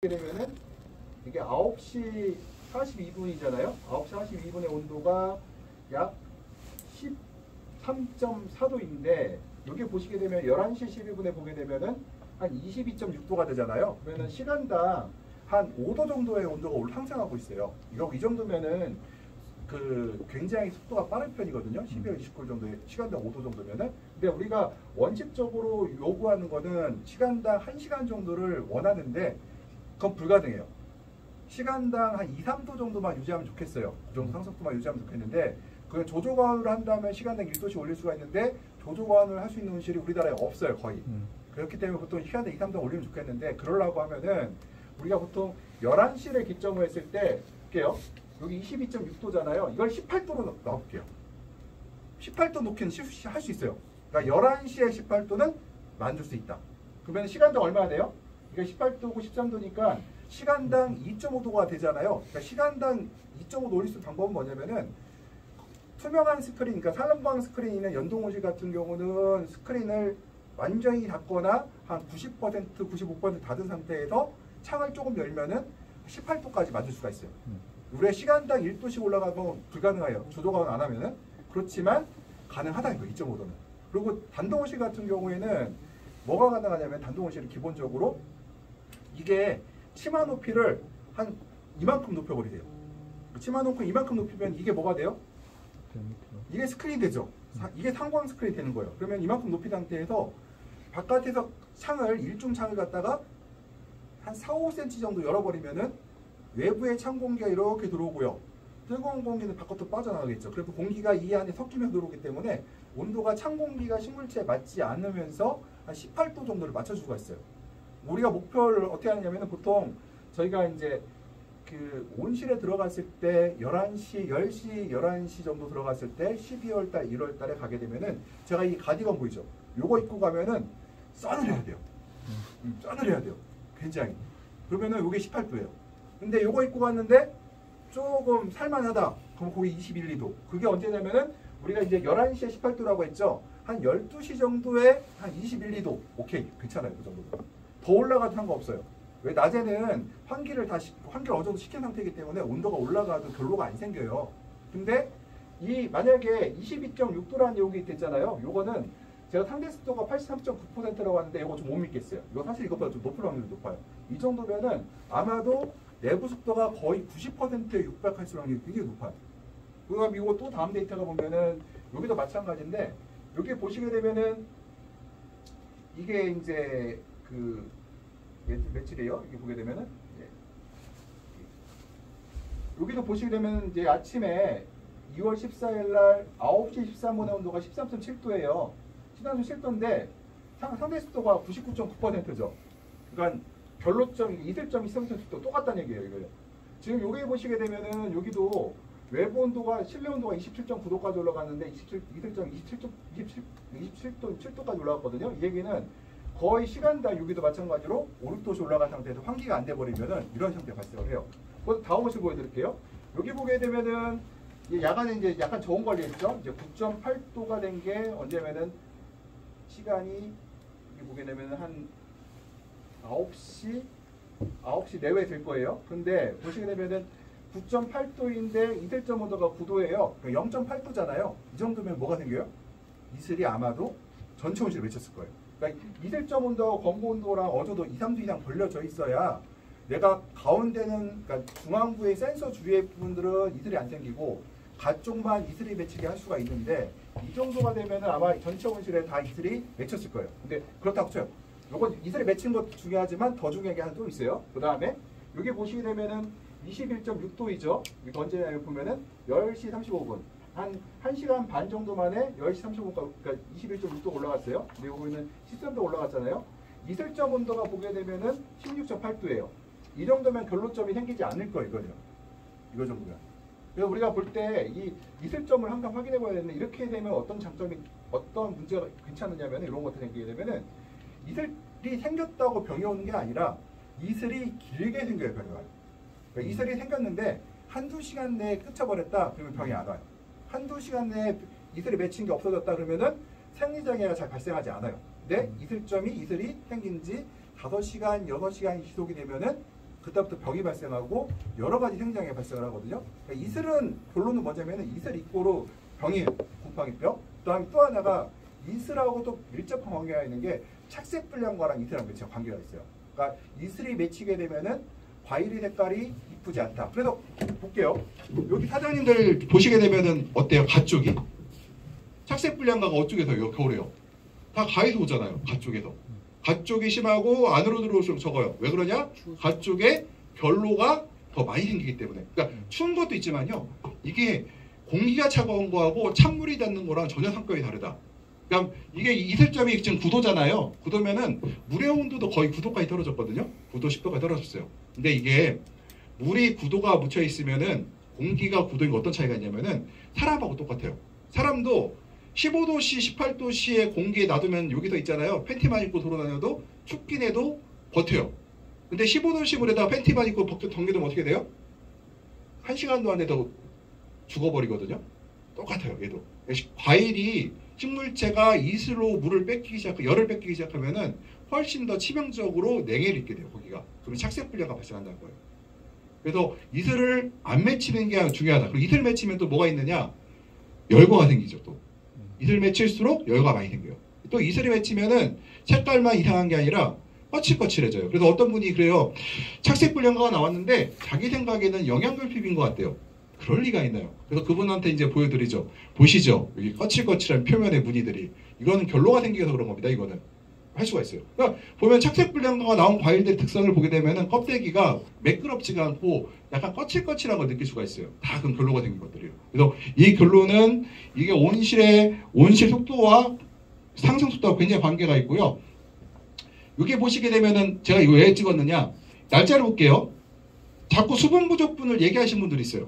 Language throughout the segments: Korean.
되면은 이게 9시 42분이잖아요. 9시 42분의 온도가 약 13.4도인데 여기 보시게 되면 11시 12분에 보게 되면은 한 22.6도가 되잖아요. 그러면 시간당 한 5도 정도의 온도가 상승하고 있어요. 이 정도면은 굉장히 속도가 빠른 편이거든요. 12월 29일 정도에 시간당 5도 정도면은. 근데 우리가 원칙적으로 요구하는 거는 시간당 1시간 정도를 원하는데 그건 불가능해요. 시간당 한 2, 3도 정도만 유지하면 좋겠어요. 그 정도 상속도만 유지하면 좋겠는데 그 조조과원을 한다면 시간당 1도씩 올릴 수가 있는데 조조과원을 할 수 있는 온실이 우리나라에 없어요. 거의. 그렇기 때문에 보통 시간당 2, 3도 올리면 좋겠는데 그러려고 하면은 우리가 보통 11시를 기점으로 했을 때 볼게요. 여기 22.6도잖아요. 이걸 18도로 넣어볼게요. 18도 놓기는 할 수 있어요. 그러니까 11시에 18도는 만들 수 있다. 그러면 시간당 얼마나 돼요? 이게 18도고 13도니까 시간당 2.5도가 되잖아요. 그러니까 시간당 2.5도 올릴 수 있는 방법은 뭐냐면은 투명한 스크린, 그러니까 산란광 스크린이 있는 연동온실 같은 경우는 스크린을 완전히 닫거나 한 90%, 95% 닫은 상태에서 창을 조금 열면은 18도까지 만들 수가 있어요. 우리가 시간당 1도씩 올라가면 불가능해요. 조조과원 안 하면은. 그렇지만 가능하다는 거예요. 2.5도는. 그리고 단동온실 같은 경우에는 뭐가 가능하냐면 단동온실은 기본적으로 이게 치마 높이를 한 이만큼 높여버리세요. 치마 높이 이만큼 높이면 이게 뭐가 돼요? 이게 스크린이 되죠. 이게 상광 스크린이 되는 거예요. 그러면 이만큼 높이 상태에서 바깥에서 일중 창을 갖다가 한 4, 5cm 정도 열어버리면은 외부의 찬 공기가 이렇게 들어오고요. 뜨거운 공기는 바깥으로 빠져나가겠죠. 그래서 공기가 이 안에 섞이면서 들어오기 때문에 온도가 찬 공기가 식물체에 맞지 않으면서 한 18도 정도를 맞춰줄 수가 있어요. 우리가 목표를 어떻게 하느냐면 보통 저희가 이제 온실에 들어갔을 때 11시, 10시, 11시 정도 들어갔을 때 12월 달, 1월 달에 가게 되면은 제가 이 가디건 보이죠? 요거 입고 가면은 싸늘해야 돼요. 싸늘해야 돼요. 굉장히. 그러면은 요게 18도예요. 근데 요거 입고 갔는데 조금 살만하다. 그럼 거기 21, 2도. 그게 언제냐면은 우리가 이제 11시에 18도라고 했죠. 한 12시 정도에 한 21, 2도. 오케이. 괜찮아요. 그 정도는. 더 올라가도 상관없어요. 왜 낮에는 환기를 어느 정도 시킨 상태이기 때문에 온도가 올라가도 별로가 안 생겨요. 근데 만약에 22.6도라는 요기 있잖아요. 요거는 제가 상대 습도가 83.9%라고 하는데 이거 좀 못 믿겠어요. 이거 사실 이것보다 좀 높을 확률이 높아요. 이 정도면은 아마도 내부 습도가 거의 90%에 육박할 확률이 굉장히 높아요. 그럼 이거 또 다음 데이터가 보면은 여기도 마찬가지인데 여기 보시게 되면은 이게 이제 며칠이에요? 이게 보게 되면은 여기도 보시게 되면 이제 아침에 2월 14일 날 9시 13분의 온도가 13.7도예요. 13.7도인데 상대 습도가 99.9%죠. 그러니까 결로점, 이슬점이 13.7도 똑같다는 얘기예요. 이거요. 지금 여기 보시게 되면은 여기도 외부 온도가 실내 온도가 27.9도까지 올라갔는데 이슬점 27.7도까지 올라갔거든요. 이 얘기는 거의 시간당 여기도 마찬가지로 5, 6도씩 올라간 상태에서 환기가 안 돼버리면은 이런 형태가 발생을 해요. 그래서 다음 모습 보여드릴게요. 여기 보게 되면은 야간에 이제 약간 저온 관리했죠. 이제 9.8도가 된 게 언제면은 시간이 여기 보게 되면은 한 9시 내외 될 거예요. 근데 보시게 되면은 9.8도인데 이슬점 온도가 9도예요. 0.8도잖아요. 이 정도면 뭐가 생겨요? 이슬이 아마도 전체 온실을 맺혔을 거예요. 그러니까 이슬점 온도와 검고 온도랑 어느 정도 2, 3도 이상 벌려져 있어야 내가 가운데는 그러니까 중앙부의 센서 주위의 부분들은 이슬이 안 생기고 가쪽만 이슬이 맺히게 할 수가 있는데 이 정도가 되면 아마 전체 온실에 다 이슬이 맺혔을 거예요. 근데 그렇다고 쳐요. 요건 이슬이 맺힌 것도 중요하지만 더 중요한 게 하나 또 있어요. 그 다음에 여기 보시게 되면은 21.6도이죠. 이거 언제냐면 보면은 10시 35분. 한 1시간 반 정도 만에 10시 35분, 그러니까 21.6도 올라갔어요. 근데 여기는 13도 올라갔잖아요. 이슬점 온도가 보게 되면은 16.8도예요. 이 정도면 결로점이 생기지 않을 거예요, 이거죠. 이거 정도면. 그래서 우리가 볼 때 이 이슬점을 항상 확인해 봐야 되는데 이렇게 되면 어떤 문제가 괜찮느냐면 이런 것도 생기게 되면은 이슬이 생겼다고 병이 오는 게 아니라 이슬이 길게 생겨요, 병이 와요. 그러니까 이슬이 생겼는데 한두 시간 내에 끝쳐버렸다 그러면 병이 안 와요. 한두 시간 내에 이슬이 맺힌 게 없어졌다 그러면은 생리장애가 잘 발생하지 않아요. 근데 이슬이 생긴 지 5시간, 6시간이 지속이 되면은 그때부터 병이 발생하고 여러 가지 생장이 발생을 하거든요. 그러니까 이슬은 결론은 뭐냐면은 이슬 이꼬로 병이에요. 곰팡이병. 그다음에 또 하나가 이슬하고도 밀접한 관계가 있는 게 착색 불량과랑 이슬하고 밀접한 관계가 있어요. 그러니까 이슬이 맺히게 되면은 과일의 색깔이 이쁘지 않다. 그래서 볼게요. 여기 사장님들 보시게 되면은 어때요? 가쪽이 착색 불량과가 어쪽에서요? 겨울에요. 다 가에서 오잖아요. 가쪽에서. 가쪽이 심하고 안으로 들어올수록 적어요. 왜 그러냐? 가쪽에 결로가 더 많이 생기기 때문에. 그러니까 추운 것도 있지만요. 이게 공기가 차가운 거하고 찬물이 닿는 거랑 전혀 성격이 다르다. 그러니까 이게 이슬점이 지금 9도잖아요. 9도면은 물의 온도도 거의 9도까지 떨어졌거든요. 9도, 10도까지 떨어졌어요. 근데 이게 물이 9도가 묻혀 있으면은 공기가 9도인 거 어떤 차이가 있냐면은 사람하고 똑같아요. 사람도 15도씨, 18도씨의 공기에 놔두면 여기서 있잖아요. 팬티만 입고 돌아다녀도 춥긴 해도 버텨요. 근데 15도씨 물에다가 팬티만 입고 덩기면 어떻게 돼요? 1시간도 안 돼도 죽어버리거든요. 똑같아요. 얘도. 과일이 식물체가 이슬로 물을 뺏기기 시작하고 열을 뺏기기 시작하면은 훨씬 더 치명적으로 냉해를 입게 돼요. 거기가. 그러면 착색불량가 발생한다는 거예요. 그래서 이슬을 안 맺히는 게 중요하다. 그리고 이슬 맺히면 또 뭐가 있느냐? 열과가 생기죠. 또 이슬 맺힐수록 열과 많이 생겨요. 또 이슬이 맺히면은 색깔만 이상한 게 아니라 거칠거칠해져요. 그래서 어떤 분이 그래요. 착색불량가가 나왔는데 자기 생각에는 영양결핍인 것 같대요. 그럴 리가 있나요? 그래서 그분한테 이제 보여드리죠. 보시죠. 여기 거칠거칠한 표면의 무늬들이. 이거는 결로가 생겨서 그런 겁니다. 이거는. 할 수가 있어요. 그러니까 보면 착색불량가가 나온 과일들의 특성을 보게 되면은 껍데기가 매끄럽지가 않고 약간 거칠거칠한 걸 느낄 수가 있어요. 다 그럼 결로가 생긴 것들이에요. 그래서 이 결로는 이게 온실 속도와 상승 속도와 굉장히 관계가 있고요. 여기 보시게 되면은 제가 이거 왜 찍었느냐? 날짜를 볼게요. 자꾸 수분 부족분을 얘기하시는 분들이 있어요.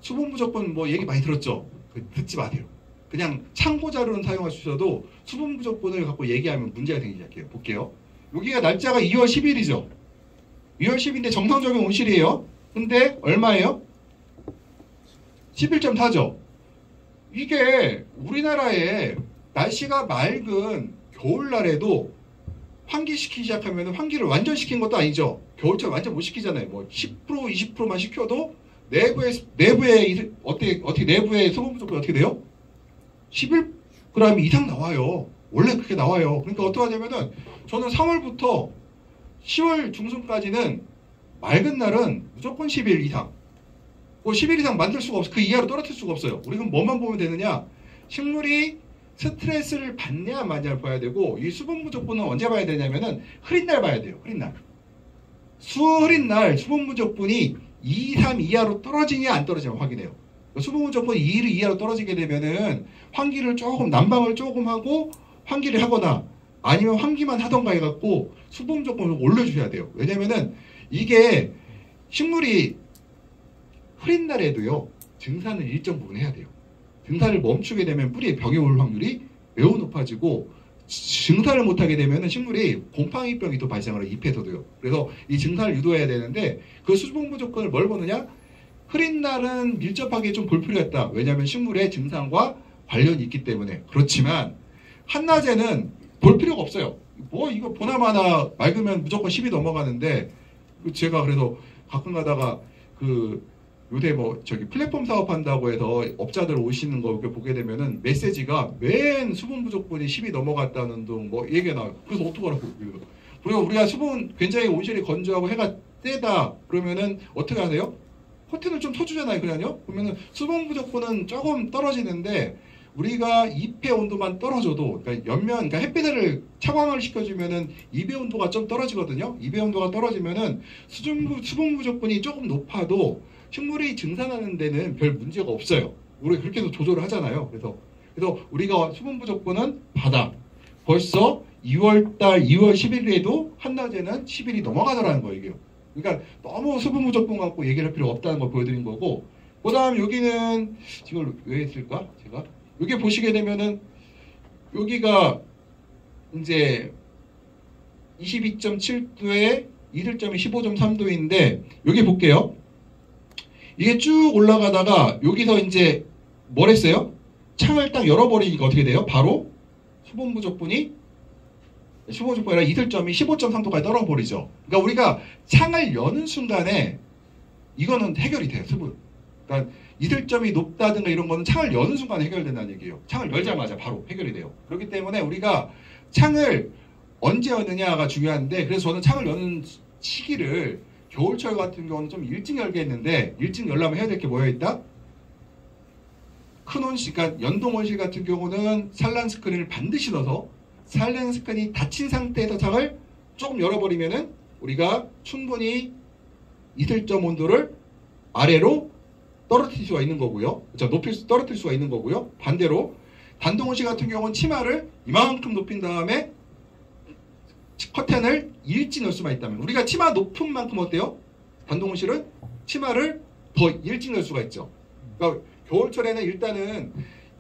수분 부족분 뭐 얘기 많이 들었죠? 듣지 마세요. 그냥 참고 자료는 사용하셔도 수분 부족분을 갖고 얘기하면 문제가 생기기 시작해요. 볼게요. 여기가 날짜가 2월 10일이죠. 2월 10일인데 정상적인 온실이에요. 근데 얼마예요? 11.4죠. 이게 우리나라에 날씨가 맑은 겨울날에도 환기시키기 시작하면 환기를 완전 시킨 것도 아니죠. 겨울철 완전 못 시키잖아요. 뭐 10% 20%만 시켜도 내부에 어떻게 내부에 수분 부족분이 어떻게 돼요? 11g 이상 나와요. 원래 그렇게 나와요. 그러니까 어떻게 하냐면은 저는 3월부터 10월 중순까지는 맑은 날은 무조건 10일 이상. 뭐 10일 이상 만들 수가 없어요. 그 이하로 떨어뜨릴 수가 없어요. 우리는 뭐만 보면 되느냐? 식물이 스트레스를 받냐 마냐를 봐야 되고 이 수분 부족분은 언제 봐야 되냐면은 흐린 날 봐야 돼요. 흐린 날. 흐린 날 수분 부족분이 2, 3 이하로 떨어지냐 안 떨어지냐 확인해요. 수분 부족분이 2 이하로 떨어지게 되면은 환기를 조금 난방을 조금 하고 환기를 하거나 아니면 환기만 하던가 해갖고 수분 부족분을 올려줘야 돼요. 왜냐면은 이게 식물이 흐린 날에도요 증산을 일정 부분 해야 돼요. 증산을 멈추게 되면 뿌리에 병이 올 확률이 매우 높아지고 증산을 못하게 되면 식물이 곰팡이병이 또 발생을 해요. 잎에서도요. 그래서 이 증산을 유도해야 되는데 그 수분 부족분을 뭘 보느냐? 흐린 날은 밀접하게 좀 볼 필요가 있다. 왜냐하면 식물의 증상과 관련이 있기 때문에. 그렇지만 한낮에는 볼 필요가 없어요. 뭐 이거 보나마나 맑으면 무조건 10이 넘어가는데 제가 그래도 가끔 가다가 요새 뭐 플랫폼 사업한다고 해서 업자들 오시는 거 보게 되면은 메시지가 맨 수분 부족분이 10이 넘어갔다는 등 뭐 얘기가 나와요. 그래서 어떡하라고. 그리고 우리가 수분 굉장히 온실이 건조하고 해가 세다 그러면은 어떻게 하세요? 커튼을 좀 쳐주잖아요. 그냥요. 그러면은 수분 부족분은 조금 떨어지는데 우리가 잎의 온도만 떨어져도 그러니까 햇빛을 차광을 시켜주면은 잎의 온도가 좀 떨어지거든요. 잎의 온도가 떨어지면은 수분 부족분이 조금 높아도 식물이 증산하는 데는 별 문제가 없어요. 우리 그렇게 해서 조절을 하잖아요. 그래서 우리가 수분 부족분은 바닥. 벌써 2월달 2월 10일에도 한낮에는 10일이 넘어가더라는 거예요. 이게요. 그러니까 너무 수분 부족분 갖고 얘기할 필요 없다는 걸 보여드린 거고 그 다음 여기는 이걸 왜 했을까? 제가 여기 보시게 되면은 여기가 이제 22.7도에 이슬점이 15.3도인데 여기 볼게요. 이게 쭉 올라가다가 여기서 이제 뭘 했어요? 창을 딱 열어버리니까 어떻게 돼요? 바로 수분 부족분이 15.6도가 아니라 이슬점이 15.3도까지 떨어버리죠. 그러니까 우리가 창을 여는 순간에 이거는 해결이 돼요. 수분. 그러니까 이슬점이 높다든가 이런 거는 창을 여는 순간에 해결된다는 얘기예요. 창을 열자마자 바로 해결이 돼요. 그렇기 때문에 우리가 창을 언제 여느냐가 중요한데, 그래서 저는 창을 여는 시기를 겨울철 같은 경우는 좀 일찍 열겠는데, 일찍 열려면 해야 될 게 뭐야 있다? 큰 온실, 그러니까 연동 온실 같은 경우는 산란 스크린을 반드시 넣어서 산란 스크린이 닫힌 상태에서 창을 조금 열어버리면은 우리가 충분히 이슬점 온도를 아래로 떨어뜨릴 수가 있는 거고요. 떨어뜨릴 수가 있는 거고요. 반대로 단동 온실 같은 경우는 치마를 이만큼 높인 다음에 커튼을 일찍 넣을 수만 있다면, 우리가 치마 높은 만큼 어때요? 단동 온실은 치마를 더 일찍 넣을 수가 있죠. 그러니까 겨울철에는 일단은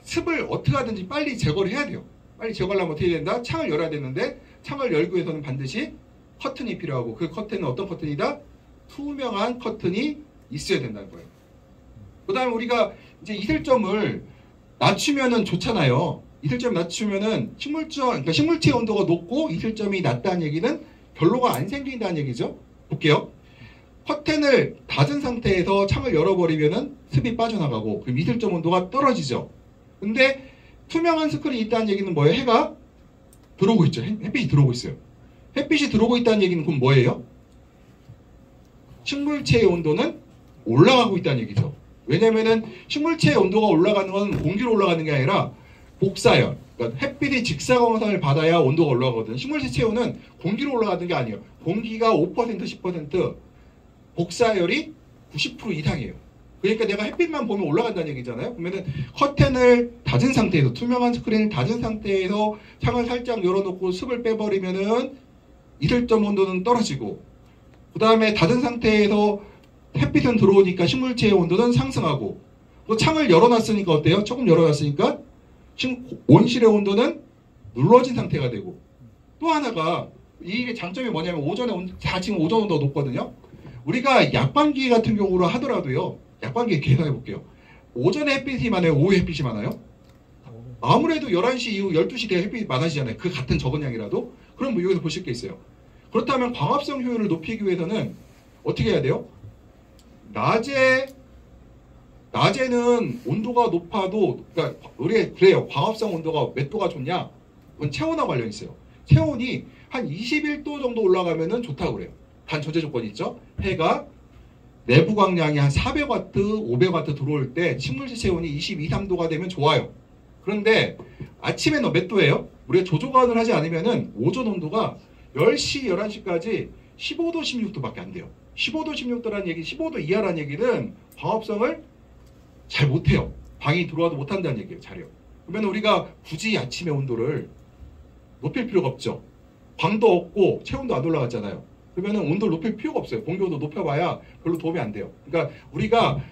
습을 어떻게 하든지 빨리 제거를 해야 돼요. 빨리 제거하려면 어떻게 된다? 창을 열어야 되는데, 창을 열기 위해서는 반드시 커튼이 필요하고, 그 커튼은 어떤 커튼이다? 투명한 커튼이 있어야 된다는 거예요. 그 다음에 우리가 이제 이슬점을 낮추면은 좋잖아요. 이슬점 낮추면은 그러니까 식물체 온도가 높고 이슬점이 낮다는 얘기는 결로가 안 생긴다는 얘기죠. 볼게요. 커튼을 닫은 상태에서 창을 열어버리면은 습이 빠져나가고, 그럼 이슬점 온도가 떨어지죠. 근데 투명한 스크린이 있다는 얘기는 뭐예요? 해가 들어오고 있죠. 햇빛이 들어오고 있어요. 햇빛이 들어오고 있다는 얘기는 그럼 뭐예요? 식물체의 온도는 올라가고 있다는 얘기죠. 왜냐면은 식물체의 온도가 올라가는 건 공기로 올라가는 게 아니라 복사열, 그러니까 햇빛이 직사광선을 받아야 온도가 올라가거든요. 식물체 체온은 공기로 올라가는 게 아니에요. 공기가 5%, 10%, 복사열이 90% 이상이에요. 그러니까 내가 햇빛만 보면 올라간다는 얘기잖아요. 그러면은 커튼을 닫은 상태에서, 투명한 스크린을 닫은 상태에서 창을 살짝 열어놓고 습을 빼버리면은 이슬점 온도는 떨어지고, 그 다음에 닫은 상태에서 햇빛은 들어오니까 식물체의 온도는 상승하고, 또 창을 열어놨으니까 어때요? 조금 열어놨으니까 온실의 온도는 눌러진 상태가 되고, 또 하나가 이게 장점이 뭐냐면 지금 오전 온도가 높거든요. 우리가 약반기 같은 경우로 하더라도요, 약반기 계산해 볼게요. 오전에 햇빛이 많아요? 오후에 햇빛이 많아요? 아무래도 11시 이후 12시 때 햇빛이 많아지잖아요. 그 같은 적은 양이라도. 그럼 뭐 여기서 보실 게 있어요. 그렇다면 광합성 효율을 높이기 위해서는 어떻게 해야 돼요? 낮에는 온도가 높아도, 그러니까 우리가 그래요. 광합성 온도가 몇 도가 좋냐? 그건 체온하고 관련 있어요. 체온이 한 21도 정도 올라가면은 좋다고 그래요. 단 전제 조건이 있죠. 해가 내부 광량이 한 400W, 500W 들어올 때 식물체 체온이 22, 3도가 되면 좋아요. 그런데 아침에는 몇 도예요? 우리가 조조가온을 하지 않으면은 오전 온도가 10시, 11시까지 15도, 16도밖에 안 돼요. 15도, 16도라는 얘기, 15도 이하라는 얘기는 광합성을 잘 못해요. 방이 들어와도 못한다는 얘기예요. 잘해요. 그러면 우리가 굳이 아침의 온도를 높일 필요가 없죠. 광도 없고 체온도 안 올라갔잖아요. 그러면 온도를 높일 필요가 없어요. 공기 온도 높여봐야 별로 도움이 안 돼요. 그러니까 우리가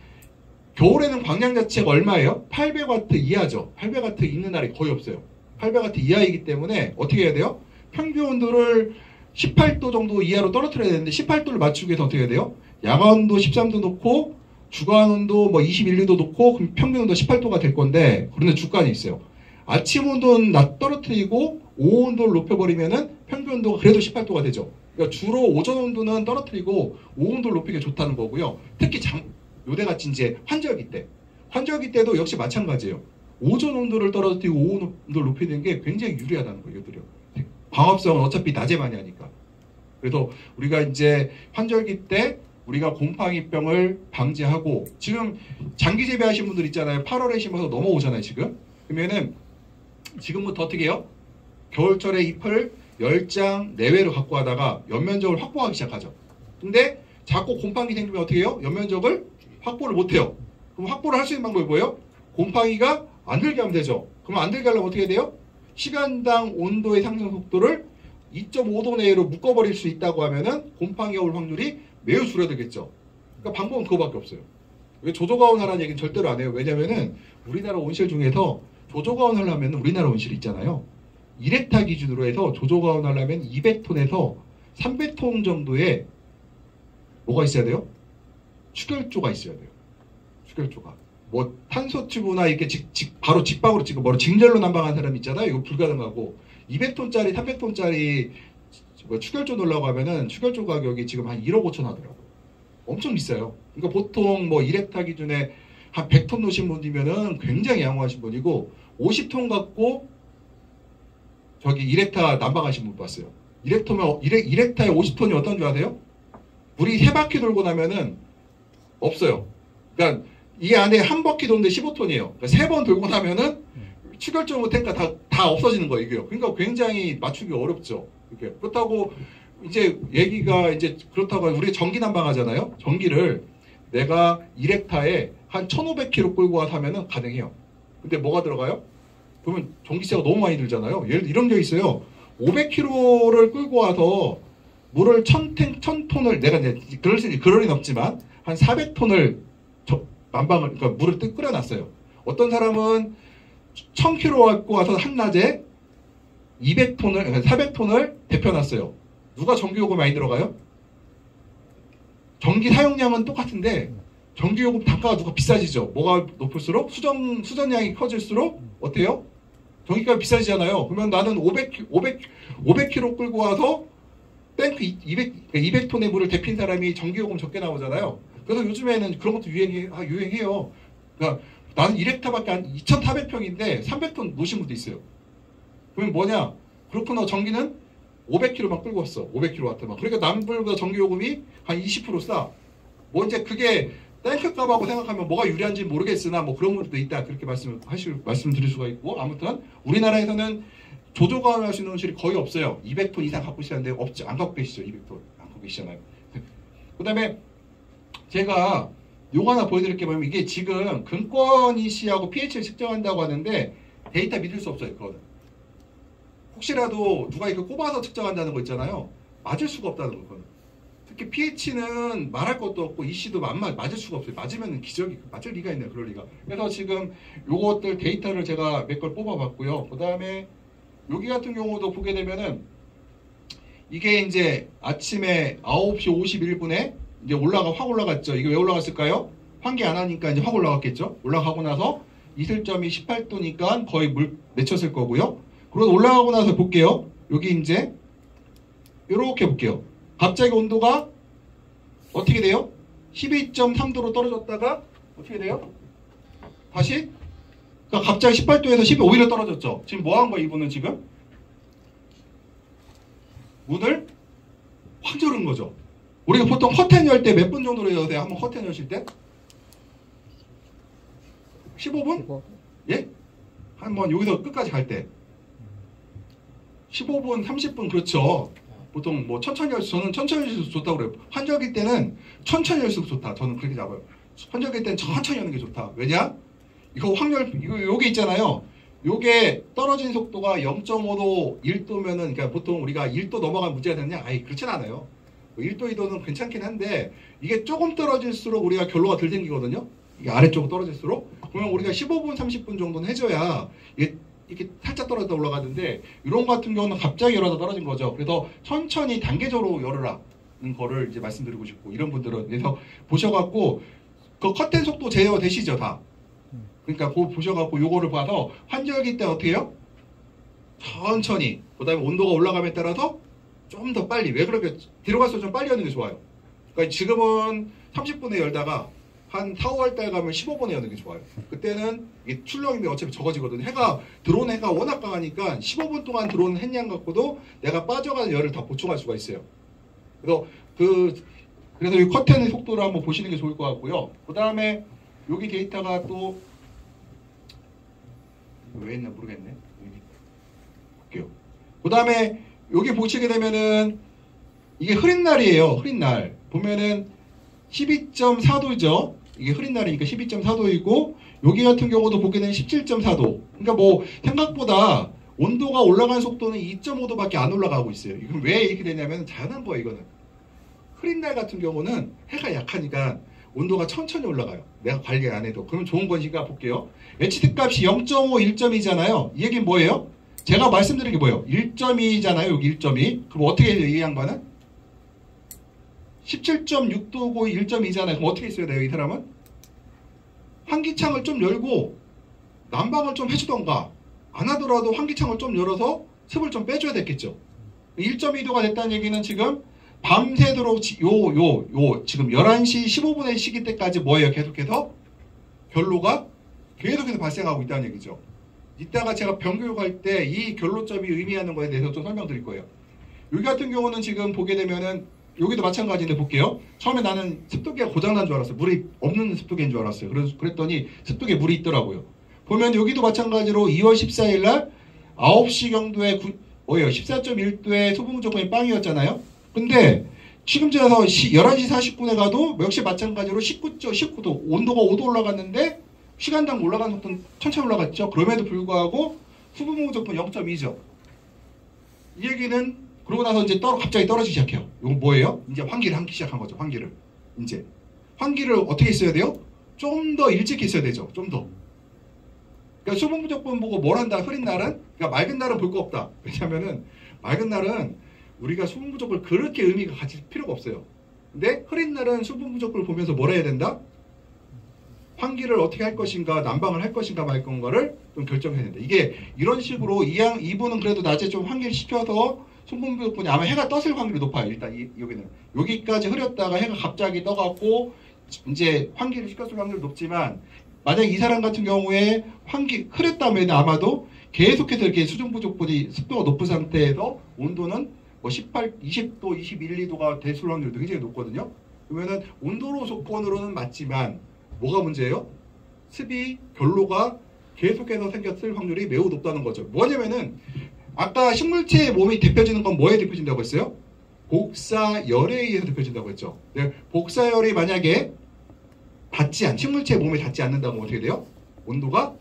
겨울에는 광량 자체가 얼마예요? 800W 이하죠. 800W 있는 날이 거의 없어요. 800W 이하이기 때문에 어떻게 해야 돼요? 평균 온도를 18도 정도 이하로 떨어뜨려야 되는데, 18도를 맞추기 위해서 어떻게 해야 돼요? 야간 온도 13도 놓고 주간 온도 뭐 21, 2도 놓고 그럼 평균 온도 18도가 될 건데, 그런데 주간이 있어요. 아침 온도는 떨어뜨리고 오후 온도를 높여버리면은 평균 온도가 그래도 18도가 되죠. 그러니까 주로 오전 온도는 떨어뜨리고 오후 온도를 높이는 게 좋다는 거고요. 특히 요새같이 이제 환절기 때도 역시 마찬가지예요. 오전 온도를 떨어뜨리고 오후 온도를 높이는 게 굉장히 유리하다는 거예요. 이것들이요. 광합성은 어차피 낮에 많이 하니까. 그래서 우리가 이제 환절기 때 우리가 곰팡이병을 방지하고, 지금 장기 재배하신 분들 있잖아요. 8월에 심어서 넘어오잖아요. 지금. 그러면은 지금부터 어떻게 해요? 겨울철에 잎을 10장 내외로 갖고 하다가 연면적을 확보하기 시작하죠. 근데 자꾸 곰팡이 생기면 어떻게 해요? 연면적을 확보를 못해요. 그럼 확보를 할 수 있는 방법이 뭐예요? 곰팡이가 안 들게 하면 되죠. 그럼 안 들게 하려면 어떻게 해야 돼요? 시간당 온도의 상승 속도를 2.5도 내외로 묶어버릴 수 있다고 하면은 곰팡이가 올 확률이 매우 줄어들겠죠. 그러니까 방법은 그거밖에 없어요. 왜 조조가온 하라는 얘기는 절대로 안 해요. 왜냐면은 우리나라 온실 중에서 조조가온 하려면 우리나라 온실이 있잖아요. 1헥타 기준으로 해서 조조가온 하려면 200톤에서 300톤 정도의 뭐가 있어야 돼요? 축열조가 있어야 돼요. 축열조가. 뭐 탄소 튜브나 이렇게 바로 직방으로 찍고 뭐 직렬로 난방하는 사람 있잖아요. 이거 불가능하고, 200톤짜리, 300톤짜리 추결조 놓으려고 하면은 추결조 가격이 지금 한 1억 5천 하더라고요. 엄청 비싸요. 그러니까 보통 뭐 1헥타 기준에 한 100톤 놓으신 분이면은 굉장히 양호하신 분이고 50톤 갖고 저기 1헥타 난방하신 분 봤어요. 1헥타에 50톤이 어떤 줄 아세요? 물이 3바퀴 돌고 나면은 없어요. 그러니까 이 안에 한 바퀴 도는데 15톤이에요. 그러니까 3번 돌고 나면은 추결조 탱크가 다 없어지는 거예요, 이게요. 그러니까 굉장히 맞추기 어렵죠. 이렇게. 그렇다고 이제 얘기가 이제 그렇다고 우리 전기 난방하잖아요. 전기를 내가 1헥타에 한 1,500km 끌고 와서 하면은 가능해요. 근데 뭐가 들어가요? 그러면 전기세가 너무 많이 들잖아요. 예를 들어 이런 게 있어요. 500km를 끌고 와서 물을 1,000톤을 내가 이제 그럴 리는 없지만 한 400톤을 난방을 그러니까 물을 끓여놨어요. 어떤 사람은 1,000km 갖고 와서 한낮에 200톤을 400톤을 데펴놨어요. 누가 전기요금 많이 들어가요? 전기 사용량은 똑같은데 전기요금 단가가 누가 비싸지죠. 뭐가 높을수록 수전량이 커질수록 어때요? 전기가 비싸지잖아요. 그러면 나는 500km 끌고 와서 탱크 200톤의 물을 데핀 사람이 전기요금 적게 나오잖아요. 그래서 요즘에는 그런 것도 유행해요. 그러니까 나는 1헥타밖에 안 2,400평인데 300톤 놓으신 분도 있어요. 그러면 뭐냐? 그렇구나. 전기는 500km만 끌고 왔어. 500kW만. 그러니까 남들보다 전기요금이 한 20% 싸. 뭐 이제 그게 탱크 값하고 생각하면 뭐가 유리한지 모르겠으나 뭐 그런 분들도 있다. 그렇게 말씀드릴 수가 있고 아무튼 우리나라에서는 조조가할 수 있는 온실이 거의 없어요. 200톤 이상 갖고 계시는데 안 갖고 계시죠. 200톤 안 갖고 계시잖아요. 그 다음에 제가 요거 하나 보여드릴 게 뭐냐면 이게 지금 근권이시하고 pH를 측정한다고 하는데 데이터 믿을 수 없어요. 그거는. 혹시라도 누가 이거 꼽아서 측정한다는 거 있잖아요. 맞을 수가 없다는 거거든요. 특히 pH는 말할 것도 없고 EC도 맞을 수가 없어요. 맞으면 기적이 맞을 리가 있나요? 그럴 리가. 그래서 지금 요것들 데이터를 제가 몇 걸 뽑아봤고요. 그 다음에 여기 같은 경우도 보게 되면은 이게 이제 아침에 9시 51분에 이제 확 올라갔죠. 이게 왜 올라갔을까요? 환기 안 하니까 이제 확 올라갔겠죠. 올라가고 나서 이슬점이 18도니까 거의 물 맺혔을 거고요. 그리고 올라가고 나서 볼게요. 여기 이제 이렇게 볼게요. 갑자기 온도가 어떻게 돼요? 12.3도로 떨어졌다가 어떻게 돼요? 다시 그러니까 갑자기 18도에서 오히려 떨어졌죠. 지금 뭐 한 거야 이분은 지금? 문을 확 열은 거죠. 우리가 보통 커튼 열 때 몇 분 정도로 열어야 돼요? 한번 커튼 여실 때? 15분? 예? 한번 여기서 끝까지 갈 때 15분, 30분 그렇죠. 보통 뭐 천천히 저는 천천히 열수록 좋다고 그래요. 환절기 때는 천천히 열수록 좋다. 저는 그렇게 잡아요. 환절기 때는 천천히 여는 게 좋다. 왜냐? 이거 요게 있잖아요. 요게 떨어진 속도가 0.5도, 1도면은 그러니까 보통 우리가 1도 넘어가면 문제가 되느냐? 아예 그렇진 않아요. 1도, 2도는 괜찮긴 한데 이게 조금 떨어질수록 우리가 결로가 덜 생기거든요. 이게 아래쪽으로 떨어질수록. 그러면 우리가 15분, 30분 정도는 해줘야 이게 이렇게 살짝 떨어졌다 올라가는데 이런 거 같은 경우는 갑자기 열어서 떨어진 거죠. 그래서 천천히 단계적으로 열으라는 거를 이제 말씀드리고 싶고 이런 분들은 그래서 보셔갖고 그 커튼 속도 제어되시죠 다. 그러니까 그거 보셔갖고 요거를 봐서 환절기 때 어떻게 해요? 천천히 그 다음에 온도가 올라감에 따라서 좀 더 빨리 왜 그렇게 뒤로 갈수록 좀 빨리 여는 게 좋아요. 그러니까 지금은 30분에 열다가 한 4, 5월 달 가면 15분에 여는 게 좋아요. 그때는 이게 출력이 어차피 적어지거든요. 들어오는 해가 워낙 강하니까 15분 동안 들어오는 햇양 갖고도 내가 빠져가는 열을 다 보충할 수가 있어요. 그래서 이 커튼의 속도를 한번 보시는 게 좋을 것 같고요. 그 다음에 여기 데이터가 또 왜 있나 모르겠네. 여기 볼게요. 그 다음에 여기 보시게 되면은 이게 흐린 날이에요. 흐린 날 보면은 12.4도죠. 이게 흐린 날이니까 12.4도이고 여기 같은 경우도 보게 되면 17.4도. 그러니까 뭐 생각보다 온도가 올라가는 속도는 2.5도밖에 안 올라가고 있어요. 이건 왜 이렇게 되냐면 자연한 거예요. 이거는 흐린 날 같은 경우는 해가 약하니까 온도가 천천히 올라가요. 내가 관리 안 해도. 그러면 좋은 거니까 볼게요. HT 값이 0.5, 1.2잖아요. 이 얘기는 뭐예요? 제가 말씀드린 게 뭐예요? 1.2잖아요. 여기 1.2. 그럼 어떻게 해요? 이 양반은? 17.6도고 1.2잖아요. 그럼 어떻게 있어야 돼요? 이 사람은? 환기창을 좀 열고 난방을 좀 해주던가 안 하더라도 환기창을 좀 열어서 습을 좀 빼줘야 됐겠죠. 1.2도가 됐다는 얘기는 지금 밤새도록 지금 11시 15분의 시기 때까지 뭐예요? 계속해서 결로가 계속해서 발생하고 있다는 얘기죠. 이따가 제가 병교육할 때 이 결로점이 의미하는 거에 대해서 좀 설명드릴 거예요. 여기 같은 경우는 지금 보게 되면은 여기도 마찬가지인데 볼게요. 처음에 나는 습도계가 고장난 줄 알았어요. 물이 없는 습도계인 줄 알았어요. 그랬더니 습도계에 물이 있더라고요. 보면 여기도 마찬가지로 2월 14일 날 9시 정도에 14.1도의 소분 조건이 빵이었잖아요. 근데 지금 제가 11시 40분에 가도 역시 마찬가지로 19도 온도가 5도 올라갔는데 시간당 올라가는 속도는 천천히 올라갔죠. 그럼에도 불구하고 수분 무조건 0.2죠. 이 얘기는 그러고 나서 이제 갑자기 떨어지기 시작해요. 이건 뭐예요? 이제 환기를 하기 시작한 거죠. 환기를 어떻게 했어야 돼요? 좀 더 일찍 했어야 되죠. 좀 더. 그러니까 수분 부족분 보고 뭘 한다? 흐린 날은? 그러니까 맑은 날은 볼 거 없다. 왜냐하면은 맑은 날은 우리가 수분 부족을 그렇게 의미가 가질 필요가 없어요. 근데 흐린 날은 수분 부족을 보면서 뭘 해야 된다? 환기를 어떻게 할 것인가, 난방을 할 것인가 말 건가를 좀 결정해야 된다. 이게 이런 식으로 이분은 그래도 낮에 좀 환기를 시켜서 수분 부족분이 아마 해가 떴을 확률이 높아요. 일단 여기는 여기까지 흐렸다가 해가 갑자기 떠갖고 이제 환기를 시켰을 확률이 높지만 만약 이 사람 같은 경우에 흐렸다면 아마도 계속해서 이렇게 수분 부족분이 습도가 높은 상태에서 온도는 뭐 20도, 21, 2도가 됐을 확률도 굉장히 높거든요. 그러면은 온도로 조건으로는 맞지만 뭐가 문제예요? 습이 결로가 계속해서 생겼을 확률이 매우 높다는 거죠. 뭐냐면은 아까 식물체의 몸이 대표지는 건 뭐에 대표진다고 했어요? 복사열에 의해서 대표진다고 했죠. 네, 복사열이 만약에 식물체의 몸에 닿지 않는다면 어떻게 돼요? 온도가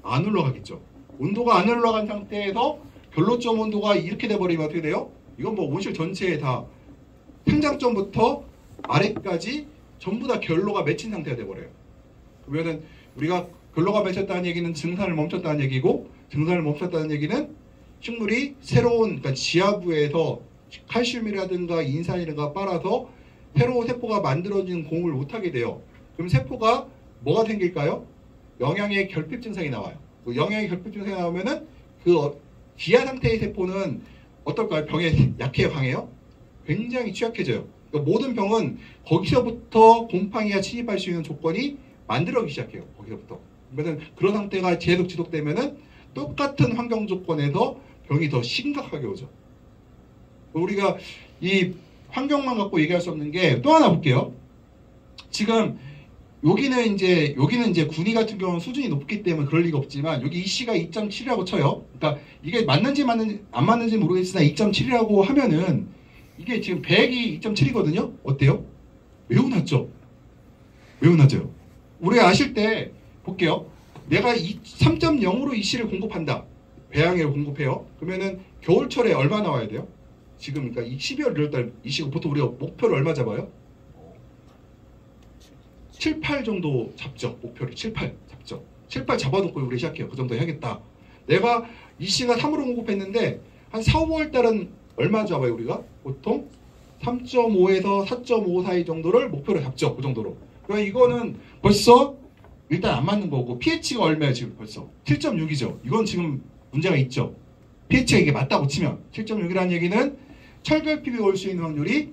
안 올라가겠죠. 온도가 안 올라간 상태에서 결로점 온도가 이렇게 돼버리면 어떻게 돼요? 이건 뭐 온실 전체에 다 생장점부터 아래까지 전부 다 결로가 맺힌 상태가 돼버려요. 그러면은 우리가 결로가 맺혔다는 얘기는 증산을 멈췄다는 얘기고, 증산을 멈췄다는 얘기는 식물이 새로운, 그러니까 지하부에서 칼슘이라든가 인산이라든가 빨아서 새로운 세포가 만들어지는 공을 못하게 돼요. 그럼 세포가 뭐가 생길까요? 영양의 결핍 증상이 나와요. 그 영양의 결핍 증상이 나오면은 그 기아 상태의 세포는 어떨까요? 병에 약해요, 강해요? 굉장히 취약해져요. 그러니까 모든 병은 거기서부터 곰팡이가 침입할 수 있는 조건이 만들어지기 시작해요. 거기서부터. 그러면 그런 상태가 계속 지속되면은 똑같은 환경 조건에서 병이 더 심각하게 오죠. 우리가 이 환경만 갖고 얘기할 수 없는 게 또 하나 볼게요. 지금 여기는 이제 군위 같은 경우는 수준이 높기 때문에 그럴 리가 없지만 여기 이 C가 2.7이라고 쳐요. 그러니까 이게 맞는지 안 맞는지 모르겠으나 2.7이라고 하면은 이게 지금 100이 2.7이거든요. 어때요? 매우 낮죠? 매우 낮아요. 우리가 아실 때 볼게요. 내가 3.0으로 이 C를 공급한다. 배양액을 공급해요. 그러면은 겨울철에 얼마 나와야 돼요? 지금 그러니까 12월 1월달 이 C가 보통 우리가 목표를 얼마 잡아요? 7, 8 정도 잡죠. 목표를 7, 8 잡죠. 7, 8 잡아놓고 우리 시작해요. 그 정도 해야겠다. 내가 이 C가 3으로 공급했는데 한 4, 5월 달은 얼마 잡아요 우리가? 보통 3.5에서 4.5 사이 정도를 목표로 잡죠. 그 정도로. 그러니까 이거는 벌써 일단 안 맞는 거고 pH가 얼마예요 지금 벌써? 7.6이죠. 이건 지금 문제가 있죠. pH가 이게 맞다고 치면 7.6이라는 얘기는 철결핍이 올 수 있는 확률이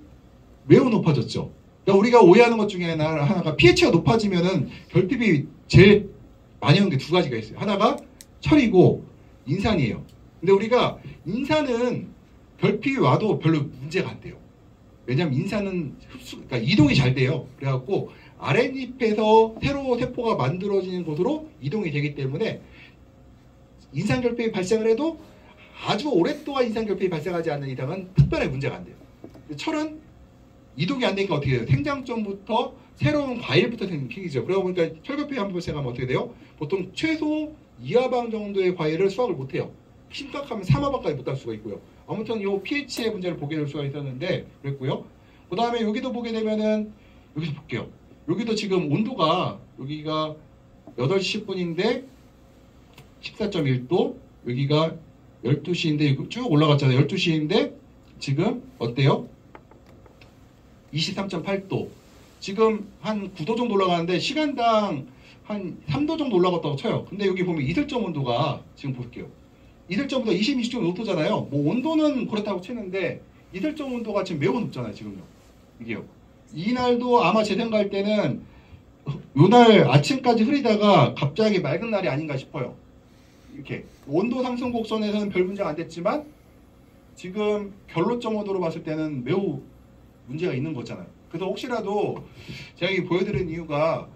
매우 높아졌죠. 그러니까 우리가 오해하는 것 중에 하나가 pH가 높아지면은 결핍이 제일 많이 오는 게 두 가지가 있어요. 하나가 철이고 인산이에요. 근데 우리가 인산은 결핍이 와도 별로 문제가 안 돼요. 왜냐하면 인산은 그러니까 이동이 잘 돼요. 그래갖고 아랫잎에서 새로 세포가 만들어지는 곳으로 이동이 되기 때문에 인산 결핍이 발생을 해도 아주 오랫동안 인산 결핍이 발생하지 않는 이상은 특별하게 문제가 안 돼요. 철은 이동이 안 되니까 어떻게 돼요? 생장점부터 새로운 과일부터 생기죠. 그러다 보니까 철결핍이 한번 발생하면 어떻게 돼요? 보통 최소 2하방 정도의 과일을 수확을 못해요. 심각하면 3하방까지 못 할 수가 있고요. 아무튼 이 pH의 문제를 보게 될 수가 있었는데 그랬고요. 그 다음에 여기도 보게 되면은 여기서 볼게요. 여기도 지금 온도가 여기가 8시 10분인데 14.1도, 여기가 12시인데 쭉 올라갔잖아요. 12시인데 지금 어때요? 23.8도. 지금 한 9도 정도 올라가는데 시간당 한 3도 정도 올라갔다고 쳐요. 근데 여기 보면 이슬점 온도가 지금 볼게요. 이슬점보다 20, 20.5도잖아요. 뭐 온도는 그렇다고 치는데 이슬점 온도가 지금 매우 높잖아요. 지금요. 이게요. 이날도 아마 제 생각할 때는 요날 아침까지 흐리다가 갑자기 맑은 날이 아닌가 싶어요. 이렇게 온도 상승 곡선에서는 별 문제가 안 됐지만 지금 결로점 온도로 봤을 때는 매우 문제가 있는 거잖아요. 그래서 혹시라도 제가 이 보여드린 이유가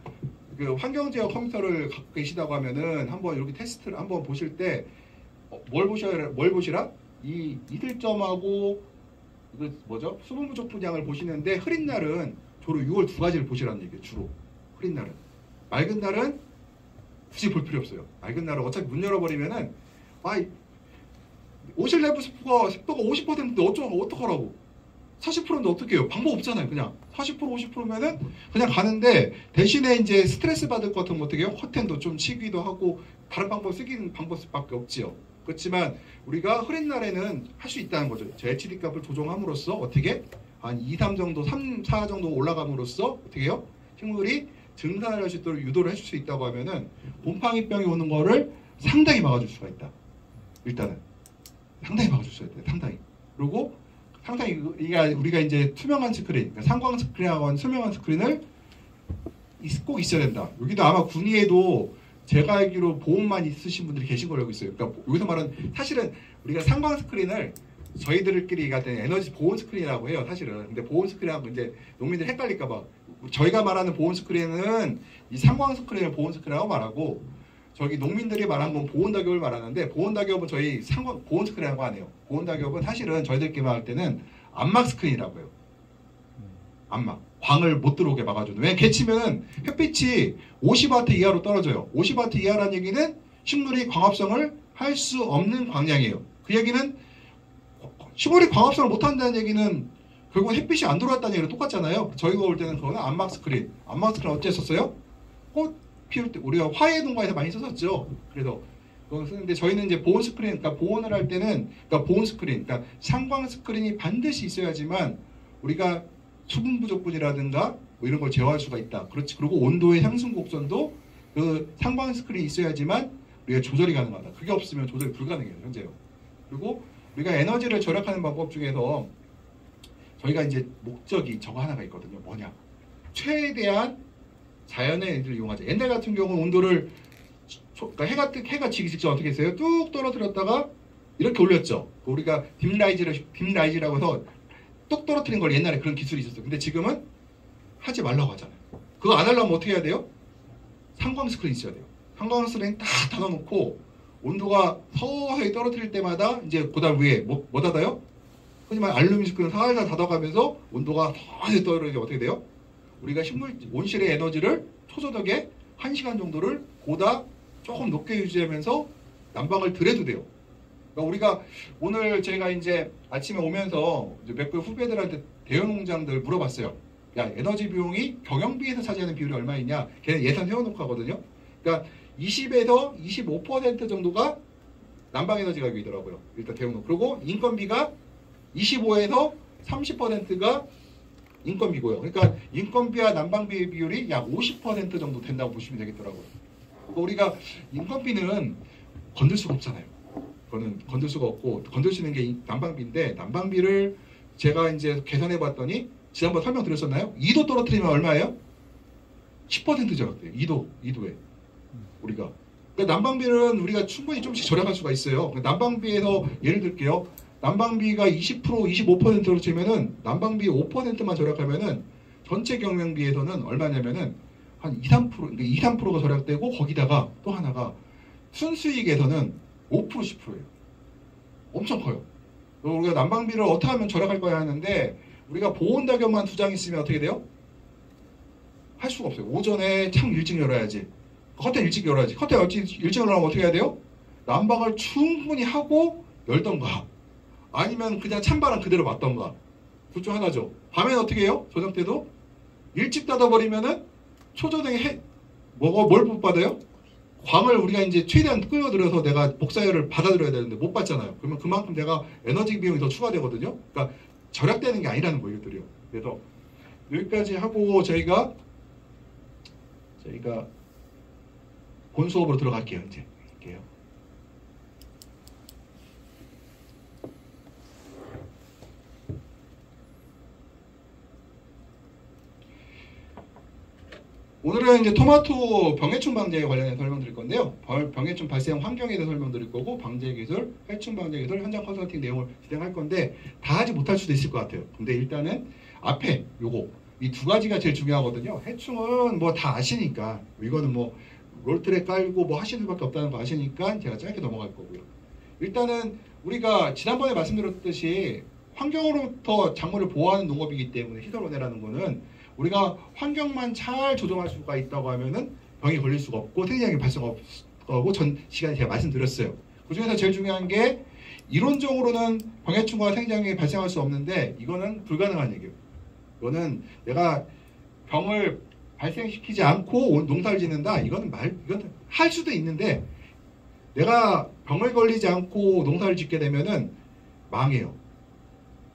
그 환경제어 컴퓨터를 갖고 계시다고 하면은 한번 이렇게 테스트를 한번 보실 때 뭘 보시라? 이 이슬점하고 그 뭐죠? 수분 부족 분양을 보시는데 흐린 날은 주로 6월 두 가지를 보시라는 얘기예요. 주로 흐린 날은. 맑은 날은 굳이 볼 필요 없어요. 맑은 날은 어차피 문 열어버리면은 오실레브 습도가 50%인데 어떡하라고? 40%인데 어떻게 해요? 방법 없잖아요. 그냥 40% 50%면은 그냥 가는데 대신에 이제 스트레스 받을 것 같으면 어떻게 해요? 커튼도 좀 치기도 하고 다른 방법 쓰기는 방법밖에 없지요. 그렇지만 우리가 흐린 날에는 할 수 있다는 거죠. 저 HD 값을 조정함으로써 어떻게 한 2, 3 정도, 3, 4 정도 올라감으로써 어떻게 해요? 식물이 증산을 할 수 있도록 유도를 해줄 수 있다고 하면은 곰팡이병이 오는 거를 상당히 막아줄 수가 있다. 일단은 상당히 막아줄 수가 있다. 상당히. 그리고 상당히 우리가 이제 투명한 스크린, 그러니까 상광 스크린하고 한 투명한 스크린을 꼭 있어야 된다. 여기도 아마 군위에도 제가 알기로 보온만 있으신 분들이 계신 걸로 알고 있어요. 그러니까 여기서 말하는 사실은 우리가 상광 스크린을 저희들끼리 같은 에너지 보온 스크린이라고 해요. 사실은. 근데 보온 스크린하고 이제 농민들 헷갈릴까봐 저희가 말하는 보온 스크린은 이 상광 스크린을 보온 스크린이라고 말하고 저기 농민들이 말한 건 보온 다겹을 말하는데 보온 다겹은 저희 상광 보온 스크린이라고 하네요. 보온 다겹은 사실은 저희들끼리 말할 때는 암막 스크린이라고 해요. 암막. 광을 못 들어오게 막아주는. 왜 개치면은 햇빛이 50W 이하로 떨어져요. 50W 이하라는 얘기는 식물이 광합성을 할 수 없는 광량이에요. 그 얘기는 식물이 광합성을 못 한다는 얘기는 결국 햇빛이 안 들어왔다는 얘기랑 똑같잖아요. 저희가 볼 때는 그거는 암막 스크린. 암막 스크린 어째 썼어요? 꽃 피울 때 우리가 화훼 농가에서 많이 썼었죠. 그래서 그거 쓰는데 저희는 이제 보온 스크린, 그러니까 보온을 할 때는 그러니까 보온 스크린, 그러니까 상광 스크린이 반드시 있어야지만 우리가 수분 부족분이라든가 뭐 이런 걸 제어할 수가 있다. 그렇지. 그리고 온도의 상승 곡선도 그 상광 스크린이 있어야지만 우리가 조절이 가능하다. 그게 없으면 조절이 불가능해요. 현재요. 그리고 우리가 에너지를 절약하는 방법 중에서 저희가 이제 목적이 저거 하나가 있거든요. 뭐냐? 최대한 자연의 에너지를 이용하자. 옛날 같은 경우는 온도를 그러니까 해가 지기 직전 어떻게 했어요? 뚝 떨어뜨렸다가 이렇게 올렸죠. 우리가 빔라이즈라고 해서 똑 떨어뜨린 걸 옛날에 그런 기술이 있었어요. 근데 지금은 하지 말라고 하잖아요. 그거 안 하려면 어떻게 해야 돼요? 상광 스크린 있어야 돼요. 상광 스크린 딱 닫아놓고 온도가 서서히 떨어뜨릴 때마다 이제 그다음 위에 뭐 닫아요? 하지만 알루미늄 스크린 살살 닫아가면서 온도가 서서히 떨어지게 어떻게 돼요? 우리가 식물 온실의 에너지를 초저녁에 1시간 정도를 보다 조금 높게 유지하면서 난방을 덜해도 돼요. 그러니까 우리가 오늘 제가 이제 아침에 오면서 몇 그 후배들한테 대형 농장들 물어봤어요. 야, 에너지 비용이 경영비에서 차지하는 비율이 얼마이냐? 걔는 예산 세워놓고 하거든요. 그러니까 20에서 25% 정도가 난방 에너지 가격이더라고요. 일단 대형 농. 그리고 인건비가 25에서 30%가 인건비고요. 그러니까 인건비와 난방비 비율이 약 50% 정도 된다고 보시면 되겠더라고요. 그러니까 우리가 인건비는 건들 수가 없잖아요. 그거는 건들 수가 없고 건들 수 있는 게 난방비인데 난방비를 제가 이제 계산해 봤더니 지난번 설명드렸었나요? 2도 떨어뜨리면 얼마예요? 10% 절약돼요. 2도에 우리가. 그러니까 난방비는 우리가 충분히 좀씩 절약할 수가 있어요. 난방비에서 예를 들게요. 난방비가 20%, 25%로 치면은 난방비 5%만 절약하면은 전체 경영비에서는 얼마냐면은 한 2, 3%, 그러니까 2, 3%가 절약되고 거기다가 또 하나가 순수익에서는 5%, 10%예요. 엄청 커요. 우리가 난방비를 어떻게 하면 절약할 거야 하는데 우리가 보온 다겹만 2장 있으면 어떻게 돼요? 할 수가 없어요. 오전에 창 일찍 열어야지. 커튼 일찍 열어야지. 커튼 일찍 열어면 어떻게 해야 돼요? 난방을 충분히 하고 열던가 아니면 그냥 찬바람 그대로 맞던가 둘 중 하나죠. 밤에는 어떻게 해요? 저녁 때도 일찍 닫아버리면은 초저녁에 뭘 못 받아요? 광을 우리가 이제 최대한 끌어들여서 내가 복사열을 받아들여야 되는데 못 받잖아요. 그러면 그만큼 내가 에너지 비용이 더 추가되거든요. 그러니까 절약되는 게 아니라는 거예요, 이것들이요. 그래서 여기까지 하고 저희가 본 수업으로 들어갈게요. 이제 할게요. 오늘은 이제 토마토 병해충 방제에 관련해서 설명드릴 건데요. 병해충 발생 환경에 대해서 설명드릴 거고 방제 기술, 해충 방제 기술, 현장 컨설팅 내용을 진행할 건데 다 하지 못할 수도 있을 것 같아요. 근데 일단은 앞에 요거 이 두 가지가 제일 중요하거든요. 해충은 뭐 다 아시니까 이거는 뭐 롤트랙 깔고 뭐 하시는 수밖에 없다는 거 아시니까 제가 짧게 넘어갈 거고요. 일단은 우리가 지난번에 말씀드렸듯이 환경으로부터 작물을 보호하는 농업이기 때문에 시설원해라는 거는 우리가 환경만 잘 조정할 수가 있다고 하면은 병이 걸릴 수가 없고 생리학이 발생하고 전 시간에 제가 말씀드렸어요. 그 중에서 제일 중요한 게 이론적으로는 병해충과 생리학이 발생할 수 없는데 이거는 불가능한 얘기예요. 이거는 내가 병을 발생시키지 않고 농사를 짓는다. 이건 할 수도 있는데 내가 병을 걸리지 않고 농사를 짓게 되면은 망해요.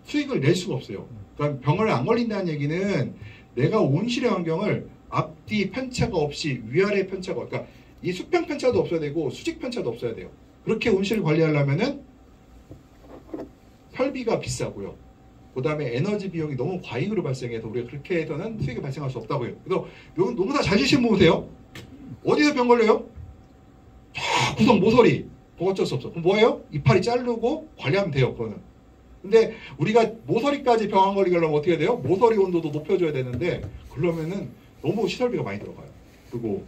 수익을 낼 수가 없어요. 그러니까 병을 안 걸린다는 얘기는 내가 온실의 환경을 앞뒤 편차가 없이 위아래 편차가 그러니까 이 수평 편차도 없어야 되고 수직 편차도 없어야 돼요. 그렇게 온실을 관리하려면은 설비가 비싸고요. 그 다음에 에너지 비용이 너무 과잉으로 발생해서 우리가 그렇게 해서는 수익이 발생할 수 없다고요. 그래서 농사 잘 지시는 분 보세요. 어디서 병 걸려요? 저 구석 모서리. 그거 어쩔 수 없어. 그럼 뭐예요? 이파리 자르고 관리하면 돼요. 그거는. 근데 우리가 모서리까지 병 안 걸리게 하려면 어떻게 돼요? 모서리 온도도 높여줘야 되는데 그러면은 너무 시설비가 많이 들어가요. 그리고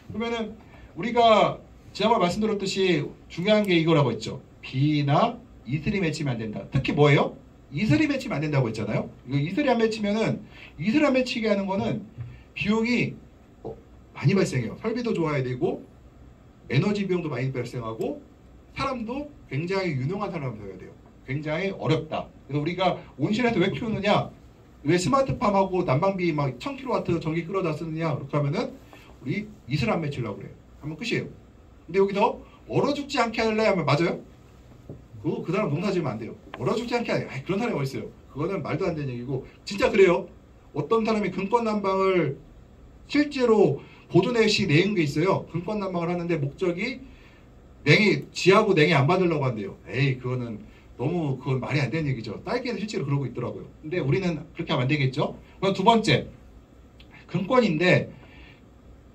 그러면은 우리가 지난번에 말씀드렸듯이 중요한 게 이거라고 했죠. 비나 이슬이 맺히면 안 된다. 특히 뭐예요? 이슬이 맺히면 안 된다고 했잖아요. 이거 이슬이 안 맺히면은 이슬 안 맺히게 하는 거는 비용이 많이 발생해요. 설비도 좋아야 되고 에너지 비용도 많이 발생하고 사람도 굉장히 유능한 사람을 써야 돼요. 굉장히 어렵다. 그래서 우리가 온실에서 왜 키우느냐? 왜 스마트팜하고 난방비 막 1000kW 전기 끌어다 쓰느냐? 그렇게 하면은 우리 이슬 안 맺히려고 그래요. 하면 끝이에요. 근데 여기서 얼어 죽지 않게 할래 하면 맞아요? 그 사람 농사 지으면 안 돼요. 얼어 죽지 않게 하래. 그런 사람이 어디 있어요? 그거는 말도 안 되는 얘기고 진짜 그래요. 어떤 사람이 근권 난방을 실제로 보존액시 내은 게 있어요. 근권 난방을 하는데 목적이 지하고 냉이 안 받으려고 한대요. 에이 그거는 너무 그건 말이 안 되는 얘기죠. 딸기에는 실제로 그러고 있더라고요. 근데 우리는 그렇게 하면 안 되겠죠. 그럼 두 번째 근권인데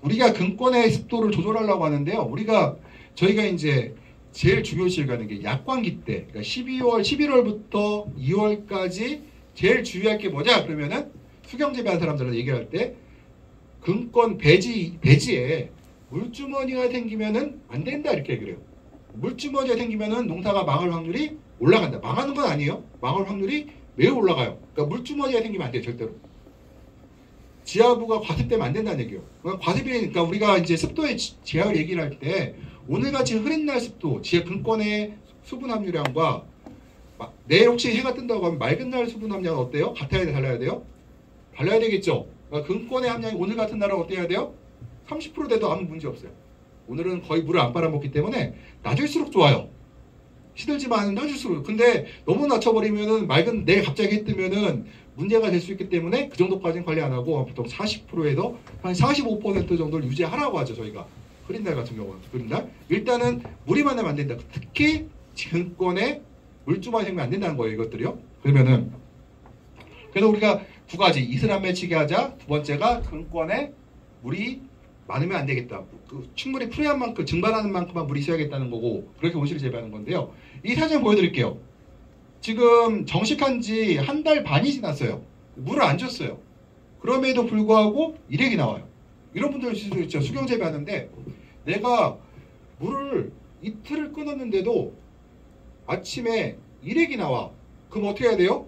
우리가 근권의 습도를 조절하려고 하는데요. 저희가 이제 제일 중요시 가는 게 약광기 때, 그러니까 11월부터 2월까지 제일 주의할 게 뭐냐? 그러면은 수경재배하는 사람들한테 얘기할 때 근권 배지에 물주머니가 생기면은 안 된다 이렇게 얘기를 해요. 물주머니가 생기면은 농사가 망할 확률이 올라간다. 망하는 건 아니에요. 망할 확률이 매우 올라가요. 그러니까 물주머니가 생기면 안 돼요, 절대로. 지하부가 과습되면 안 된다는 얘기예요. 과습이니까 우리가 이제 습도의 제약을 얘기를 할 때 오늘같이 흐린 날 습도, 지하 근권의 수분 함유량과 내일 혹시 해가 뜬다고 하면 맑은 날 수분 함량은 어때요? 같아야 돼, 달라야 돼요? 달라야 되겠죠. 그러니까 근권의 함량이 오늘 같은 날은 어때야 돼요? 30% 돼도 아무 문제 없어요. 오늘은 거의 물을 안 빨아먹기 때문에 낮을수록 좋아요. 시들지만 낮을수록. 근데 너무 낮춰버리면은 내일 갑자기 해 뜨면은 문제가 될 수 있기 때문에 그 정도까지는 관리 안 하고 보통 40%에서 한 45% 정도를 유지하라고 하죠, 저희가. 흐린 날 같은 경우는. 흐린 날. 일단은 물이 만나면 안 된다. 특히 근권에 물주머니 생기면 안 된다는 거예요, 이것들이요. 그러면은 그래서 우리가 두 가지 이슬 안 맺히게 하자. 두 번째가 근권에 물이 많으면 안 되겠다. 충분히 프리한 만큼 증발하는 만큼만 물이 있어야겠다는 거고 그렇게 온실을 재배하는 건데요. 이 사진 보여드릴게요. 지금 정식한 지 한 달 반이 지났어요. 물을 안 줬어요. 그럼에도 불구하고 일액이 나와요. 이런 분들 있죠. 수경 재배하는데 내가 물을 이틀을 끊었는데도 아침에 일액이 나와. 그럼 어떻게 해야 돼요?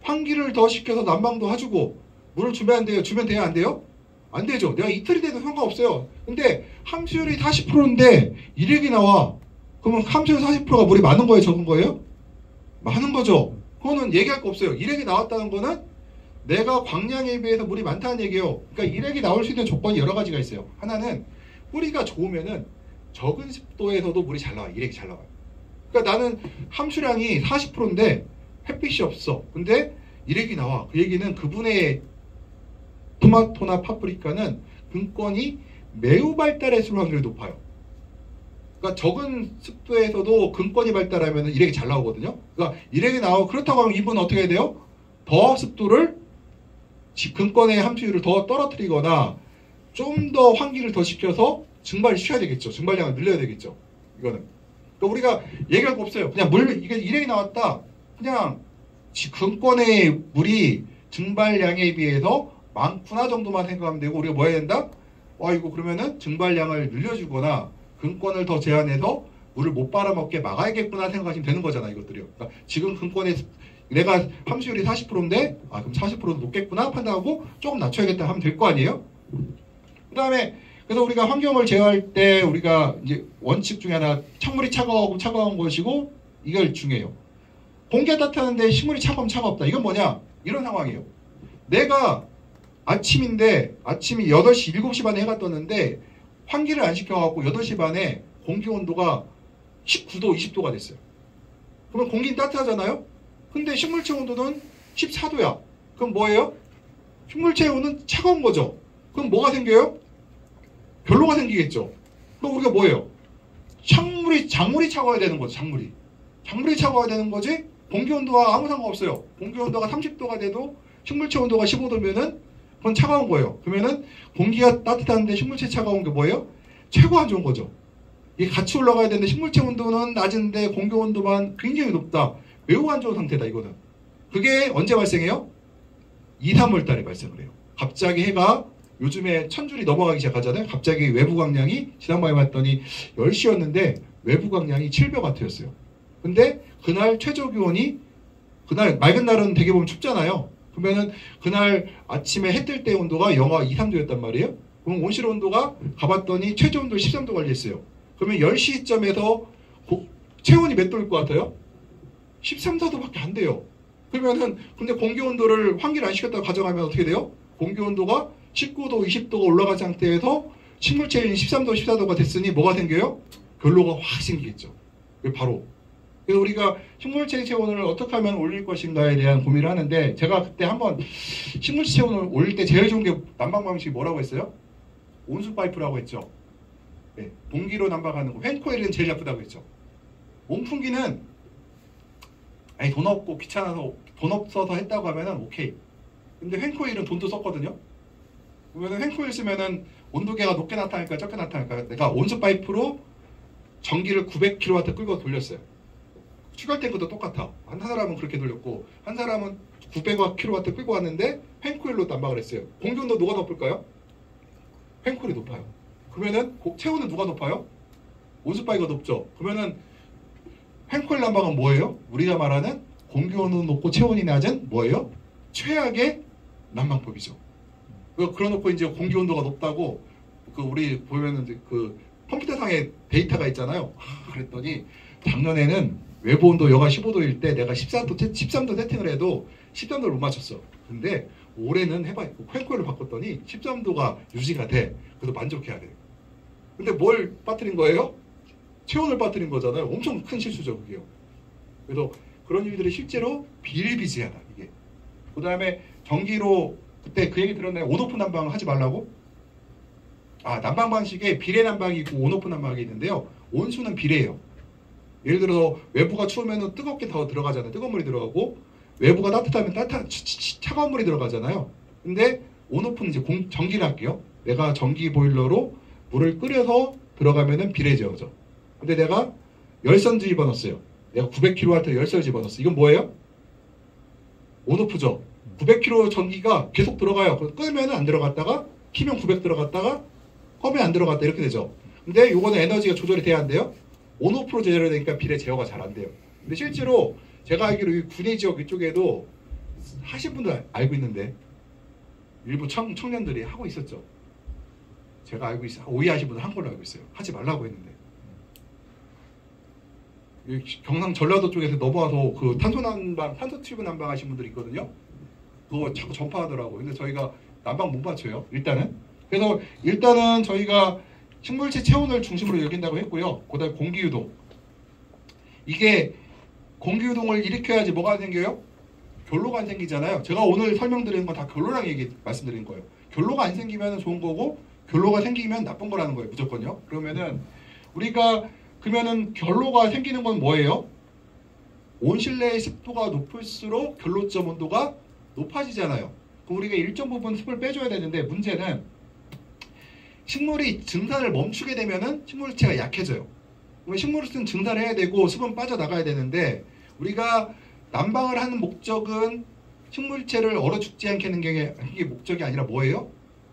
환기를 더 시켜서 난방도 해주고 물을 주면 안 돼요? 주면 돼요? 안 돼요? 안 되죠. 내가 이틀이 돼도 상관없어요. 근데 함수율이 40%인데 일액이 나와. 그러면 함수율 40%가 물이 많은 거예요? 적은 거예요? 많은 거죠. 그거는 얘기할 거 없어요. 일액이 나왔다는 거는 내가 광량에 비해서 물이 많다는 얘기예요. 그러니까 일액이 나올 수 있는 조건이 여러 가지가 있어요. 하나는 뿌리가 좋으면은 적은 습도에서도 물이 잘 나와요. 일액이 잘 나와요. 그러니까 나는 함수량이 40%인데 햇빛이 없어. 근데 일액이 나와. 그 얘기는 그분의 토마토나 파프리카는 근권이 매우 발달했을 확률이 높아요. 그러니까 적은 습도에서도 근권이 발달하면 일액이 잘 나오거든요. 그러니까 일액이 나오고 그렇다고 하면 이분은 어떻게 해야 돼요? 더 습도를 근권의 함수율을 더 떨어뜨리거나 좀 더 환기를 더 시켜서 증발을 시켜야 되겠죠. 증발량을 늘려야 되겠죠. 이거는. 그러니까 우리가 얘기할 거 없어요. 그냥 이게 일행이 나왔다. 그냥 근권의 물이 증발량에 비해서 많구나 정도만 생각하면 되고, 우리가 뭐 해야 된다? 이거 그러면은 증발량을 늘려주거나 근권을 더 제한해서 물을 못 빨아먹게 막아야겠구나 생각하시면 되는 거잖아, 이것들이요. 그러니까 지금 근권에 내가 함수율이 40%인데 그럼 40%도 높겠구나 판단하고 조금 낮춰야겠다 하면 될 거 아니에요? 그 다음에 그래서 우리가 환경을 제어할 때 우리가 이제 원칙 중에 하나, 찬물이 차가워하고 차가운 것이고, 이걸 중요해요. 공기가 따뜻한데 식물이 차가우면 차갑다. 이건 뭐냐? 이런 상황이에요. 내가 아침인데 아침이 8시, 7시 반에 해가 떴는데 환기를 안 시켜갖고 8시 반에 공기 온도가 19도, 20도가 됐어요. 그러면 공기는 따뜻하잖아요? 근데 식물체 온도는 14도야. 그럼 뭐예요? 식물체 온도는 차가운 거죠. 그럼 뭐가 생겨요? 결로가 생기겠죠. 그럼 우리가 뭐예요? 작물이 차가워야 되는 거죠. 작물이 차가워야 되는 거지. 공기 온도와 아무 상관없어요. 공기 온도가 30도가 돼도 식물체 온도가 15도면은 그건 차가운 거예요. 그러면은 공기가 따뜻한데 식물체 차가운 게 뭐예요? 최고 안 좋은 거죠. 이게 같이 올라가야 되는데 식물체 온도는 낮은데 공기 온도만 굉장히 높다. 매우 안 좋은 상태다, 이거는. 그게 언제 발생해요? 2, 3월 달에 발생을 해요. 갑자기 해가 요즘에 1000줄이 넘어가기 시작하잖아요. 갑자기 외부 광량이 지난번에 봤더니 10시였는데 외부 광량이 700W였어요. 근데 그날 최저 기온이, 그날 맑은 날은 되게 보면 춥잖아요. 그러면은 그날 아침에 해 뜰 때 온도가 영하 2, 3도였단 말이에요. 그럼 온실 온도가 가봤더니 최저 온도 13도 관리했어요. 그러면 10시점에서 체온이 몇 도일 것 같아요? 13, 14도밖에 안 돼요. 그러면은 근데 공기 온도를 환기를 안 시켰다고 가정하면 어떻게 돼요? 공기 온도가 19도, 20도가 올라간 상태에서 식물체온이 13도, 14도가 됐으니 뭐가 생겨요? 결로가 확 생기겠죠. 바로. 그래서 우리가 식물체 체온을 어떻게 하면 올릴 것인가에 대한 고민을 하는데, 제가 그때 한번 식물체 체온을 올릴 때 제일 좋은 게 난방 방식이 뭐라고 했어요? 온수 파이프라고 했죠. 네, 동기로 난방하는 거. 팬코일은 제일 나쁘다고 했죠. 온풍기는 돈 없고 귀찮아서 돈 없어서 했다고 하면은 오케이. 근데 팬코일은 돈도 썼거든요. 그러면 팬코일 쓰면은 온도계가 높게 나타날까 적게 나타날까? 내가 온수 파이프로 전기를 900kW 끌고 돌렸어요. 추가 탱크도 똑같아. 한 사람은 그렇게 돌렸고 한 사람은 900kW 끌고 왔는데 팬코일로 난방을 했어요. 공기 온도 누가 높을까요? 팬코일이 높아요. 그러면은 체온은 누가 높아요? 온수 파이프가 높죠. 그러면은 팬코일 난방은 뭐예요? 우리가 말하는 공기 온도 높고 체온이 낮은 뭐예요? 최악의 난방법이죠. 그러놓고 이제 공기 온도가 높다고 우리 보면은 그 컴퓨터상에 데이터가 있잖아요. 그랬더니 작년에는 외부 온도 영하 15도일 때 내가 13도 세팅을 해도 13도를 못 맞췄어. 근데 올해는 팬코일을 바꿨더니 13도가 유지가 돼. 그래서 만족해야 돼. 근데 뭘 빠뜨린 거예요? 체온을 빠뜨린 거잖아요. 엄청 큰 실수죠, 그게요. 그래서 그런 일들이 실제로 비일비재하다, 이게. 그 다음에 전기로, 그때 그 얘기 들었나요? 온오프 난방 하지 말라고? 난방 방식에 비례 난방이 있고 온오프 난방이 있는데요. 온수는 비례예요. 예를 들어서 외부가 추우면 뜨겁게 더 들어가잖아요. 뜨거운 물이 들어가고, 외부가 따뜻하면 차가운 물이 들어가잖아요. 근데 온오프는 이제 전기를 할게요. 내가 전기 보일러로 물을 끓여서 들어가면은 비례 제어죠. 근데 내가 열선 집어넣었어요. 내가 900kW 열선을 집어넣었어. 이건 뭐예요? 온오프죠. 900kW 전기가 계속 들어가요. 끄면 안 들어갔다가 키면 900 들어갔다가 끄면 안 들어갔다, 이렇게 되죠. 근데 요거는 에너지가 조절이 돼야 안 돼요? 온오프로 조절이 되니까 비례 제어가 잘 안 돼요. 근데 실제로 제가 알기로 이 군의 지역 이쪽에도 하신 분들 알고 있는데, 일부 청년들이 하고 있었죠. 제가 알고 있어요. 오해하신 분들 한 걸로 알고 있어요. 하지 말라고 했는데. 경상 전라도 쪽에서 넘어와서 그 탄소 튜브 난방 하신 분들이 있거든요. 그거 자꾸 전파하더라고요. 근데 저희가 난방 못 맞춰요. 일단은. 그래서 일단은 저희가 식물체 체온을 중심으로 여긴다고 했고요. 그다음에 공기유동. 이게 공기유동을 일으켜야지 뭐가 생겨요? 결로가 안 생기잖아요. 제가 오늘 설명드리는 건 다 결로랑 말씀드린 거예요. 결로가 안 생기면 좋은 거고, 결로가 생기면 나쁜 거라는 거예요. 무조건요. 그러면은 우리가 그러면은 결로가 생기는 건 뭐예요? 온실내의 습도가 높을수록 결로점 온도가 높아지잖아요. 그럼 우리가 일정 부분 습을 빼줘야 되는데 문제는 식물이 증산을 멈추게 되면은 식물체가 약해져요. 그러면 식물은 증산을 해야 되고 습은 빠져나가야 되는데 우리가 난방을 하는 목적은 식물체를 얼어 죽지 않게 하는 게 목적이 아니라 뭐예요?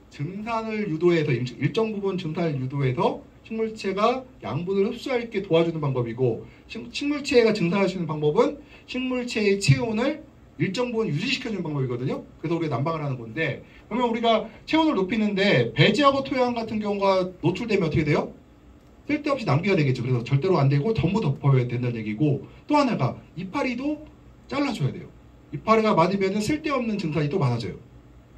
증산을 유도해서 일정 부분 증산을 유도해서 식물체가 양분을 흡수할 수 있게 도와주는 방법이고 식물체가 증산할 수 있는 방법은 식물체의 체온을 일정 부분 유지시켜주는 방법이거든요. 그래서 우리가 난방을 하는 건데 그러면 우리가 체온을 높이는데 배지하고 토양 같은 경우가 노출되면 어떻게 돼요? 쓸데없이 낭비가 되겠죠. 그래서 절대로 안 되고 전부 덮어야 된다는 얘기고 또 하나가 이파리도 잘라줘야 돼요. 이파리가 많으면 쓸데없는 증산이 또 많아져요.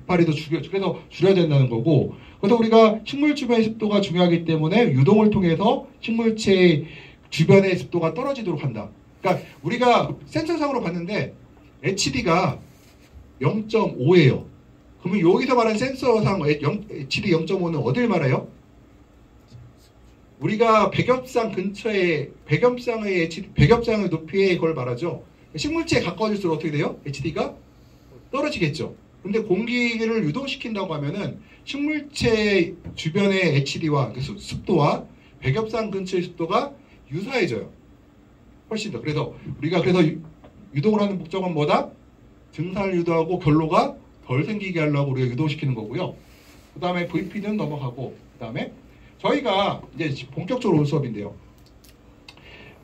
이파리도 그래서 줄여야 된다는 거고 그래서 우리가 식물 주변의 습도가 중요하기 때문에 유동을 통해서 식물체 주변의 습도가 떨어지도록 한다. 그러니까 우리가 센서상으로 봤는데 HD가 0.5예요. 그러면 여기서 말하는 센서상 HD 0.5는 어딜 말해요? 우리가 백엽상 근처에 백엽상의 높이에 그걸 말하죠. 식물체에 가까워질수록 어떻게 돼요? HD가 떨어지겠죠. 근데 공기를 유동시킨다고 하면은 식물체 주변의 HD와 습도와 백엽상 근처의 습도가 유사해져요. 훨씬 더. 그래서 우리가 유동을 하는 목적은 뭐다? 증산을 유도하고 결로가 덜 생기게 하려고 우리가 유도시키는 거고요. 그 다음에 VP는 넘어가고 그 다음에 저희가 이제 본격적으로 올 수업인데요.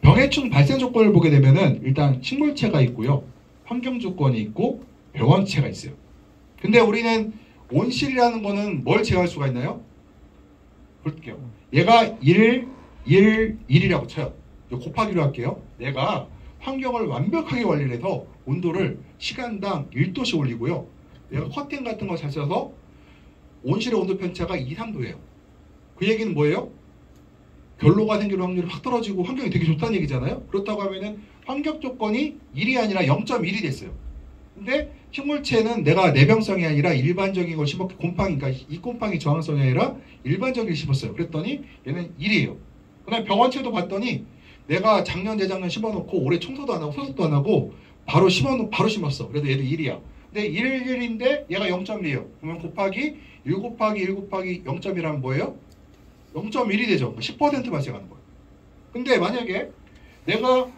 병해충 발생 조건을 보게 되면은 일단 식물체가 있고요. 환경 조건이 있고 병원체가 있어요. 근데 우리는 온실이라는 거는 뭘 제어할 수가 있나요? 볼게요. 얘가 1이라고 쳐요. 곱하기로 할게요. 내가 환경을 완벽하게 관리를 해서 온도를 시간당 1도씩 올리고요. 내가 커튼 같은 거 잘 써서 온실의 온도 편차가 2, 3도예요. 그 얘기는 뭐예요? 결로가 생길 확률이 확 떨어지고 환경이 되게 좋다는 얘기잖아요. 그렇다고 하면은 환경 조건이 1이 아니라 0.1이 됐어요. 근데 식물체는 내가 내병성이 아니라 일반적인 걸 심었고 곰팡이, 그러니까 이 곰팡이 저항성이 아니라 일반적인 걸 심었어요. 그랬더니 얘는 1이에요. 그다음에 병원체도 봤더니 내가 작년 재작년 심어놓고 올해 청소도 안 하고 소독도 안 하고 바로 심었어. 그래도 얘도 1이야. 근데 1인데 얘가 0.1이에요. 그러면 곱하기 1 곱하기 1 곱하기 0.1하면 뭐예요? 0.1이 되죠. 10% 발생하는 거예요. 근데 만약에 내가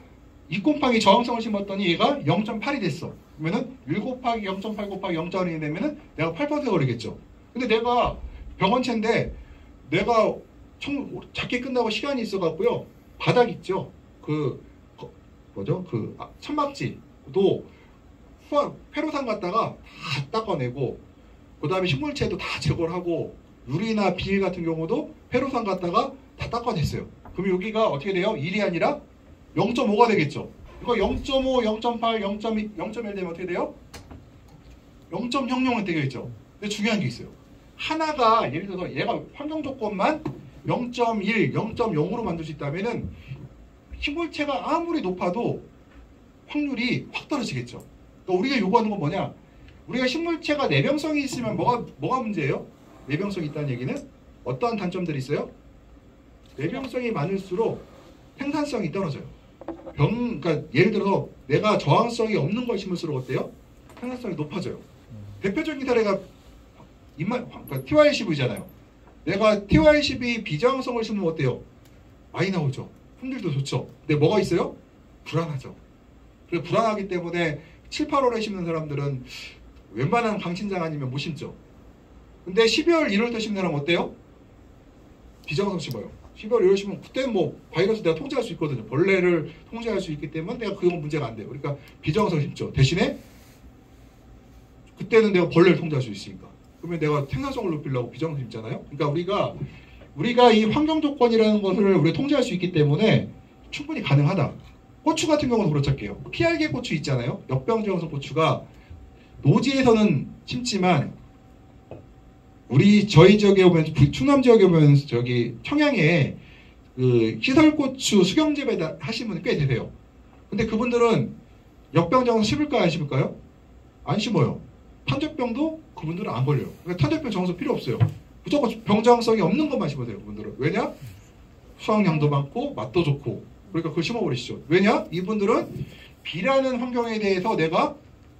이 곰팡이 저항성을 심었더니 얘가 0.8이 됐어. 그러면은 1 곱하기 0.8 곱하기 0.1이 되면은 내가 8% 걸리겠죠. 근데 내가 병원체인데 내가 작게 끝나고 시간이 있어갖고요. 바닥 있죠. 천막지도 페로산 갖다가 다 닦아내고 그 다음에 식물체도 다 제거를 하고 유리나 비닐 같은 경우도 페로산 갖다가 다 닦아냈어요. 그럼 여기가 어떻게 돼요? 1이 아니라 0.5가 되겠죠. 이거 0.5, 0.8, 0.2, 0.1 되면 어떻게 돼요? 0.00은 되겠죠. 근데 중요한 게 있어요. 하나가 예를 들어서 얘가 환경 조건만 0.1, 0.0으로 만들 수 있다면은 식물체가 아무리 높아도 확률이 확 떨어지겠죠. 그러니까 우리가 요구하는 건 뭐냐? 우리가 식물체가 내병성이 있으면 뭐가 문제예요? 내병성이 있다는 얘기는 어떠한 단점들이 있어요? 내병성이 많을수록 생산성이 떨어져요. 그러니까 예를 들어서 내가 저항성이 없는 걸 심을수록 어때요? 생산성이 높아져요. 대표적인 사례가 그러니까 TY12잖아요. 내가 TY12 비저항성을 심으면 어때요? 많이 나오죠. 품질도 좋죠. 근데 뭐가 있어요? 불안하죠. 그래서 불안하기 때문에 7, 8월에 심는 사람들은 웬만한 강신장 아니면 못 심죠. 근데 12월, 1월때 심는 사람 어때요? 비저항성 심어요. 12월, 1월 심으면 그때는 뭐 바이러스 내가 통제할 수 있거든요. 벌레를 통제할 수 있기 때문에 내가 그건 문제가 안 돼요. 그러니까 비저항성 심죠. 대신에 그때는 내가 벌레를 통제할 수 있으니까. 그러면 내가 생산성을 높이려고 비저항성 심잖아요. 그러니까 우리가 이 환경 조건이라는 것을 우리가 통제할 수 있기 때문에 충분히 가능하다. 고추 같은 경우는 그렇잖아요. 피알개 고추 있잖아요. 역병저항성 고추가 노지에서는 심지만 저희 지역에 오면 충남 지역에 오면 저기 청양에 그 시설고추 수경재배 하시는 분이 꽤 되세요. 근데 그분들은 역병저항성 심을까요? 안 심을까요? 안 심어요. 탄저병도 그분들은 안 걸려요. 그러니까 탄저병 저항성 필요 없어요. 무조건 병저항성이 없는 것만 심으세요. 그분들은. 왜냐? 수확량도 많고 맛도 좋고. 그러니까 그걸 심어버리시죠. 왜냐? 이분들은 비라는 환경에 대해서 내가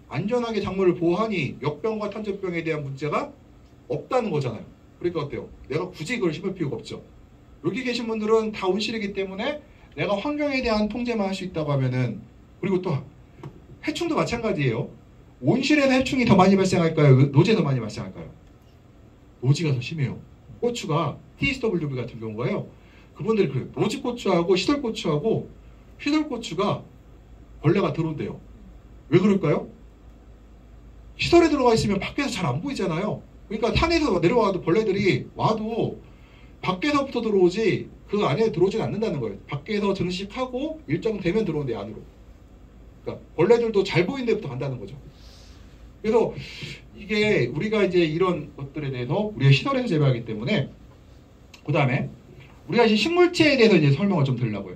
안전하게 작물을 보호하니 역병과 탄저병에 대한 문제가 없다는 거잖아요. 그러니까 어때요? 내가 굳이 그걸 심을 필요가 없죠. 여기 계신 분들은 다 온실이기 때문에 내가 환경에 대한 통제만 할 수 있다고 하면은, 그리고 또 해충도 마찬가지예요. 온실에서 해충이 더 많이 발생할까요? 노지에 더 많이 발생할까요? 노지가 더 심해요. 고추가 TSWB 같은 경우가요. 그분들이 그래요. 노지고추하고 시설고추하고 시설고추가 벌레가 들어온대요. 왜 그럴까요? 시설에 들어가 있으면 밖에서 잘 안 보이잖아요. 그러니까 산에서 내려와도 벌레들이 와도 밖에서부터 들어오지 그 안에 들어오진 않는다는 거예요. 밖에서 증식하고 일정 되면 들어온대 안으로. 그러니까 벌레들도 잘 보이는 데부터 간다는 거죠. 그래서 이게 우리가 이제 이런 것들에 대해서 우리가 시설에서 재배하기 때문에, 그 다음에 우리가 이제 식물체에 대해서 이제 설명을 좀 드리려고요.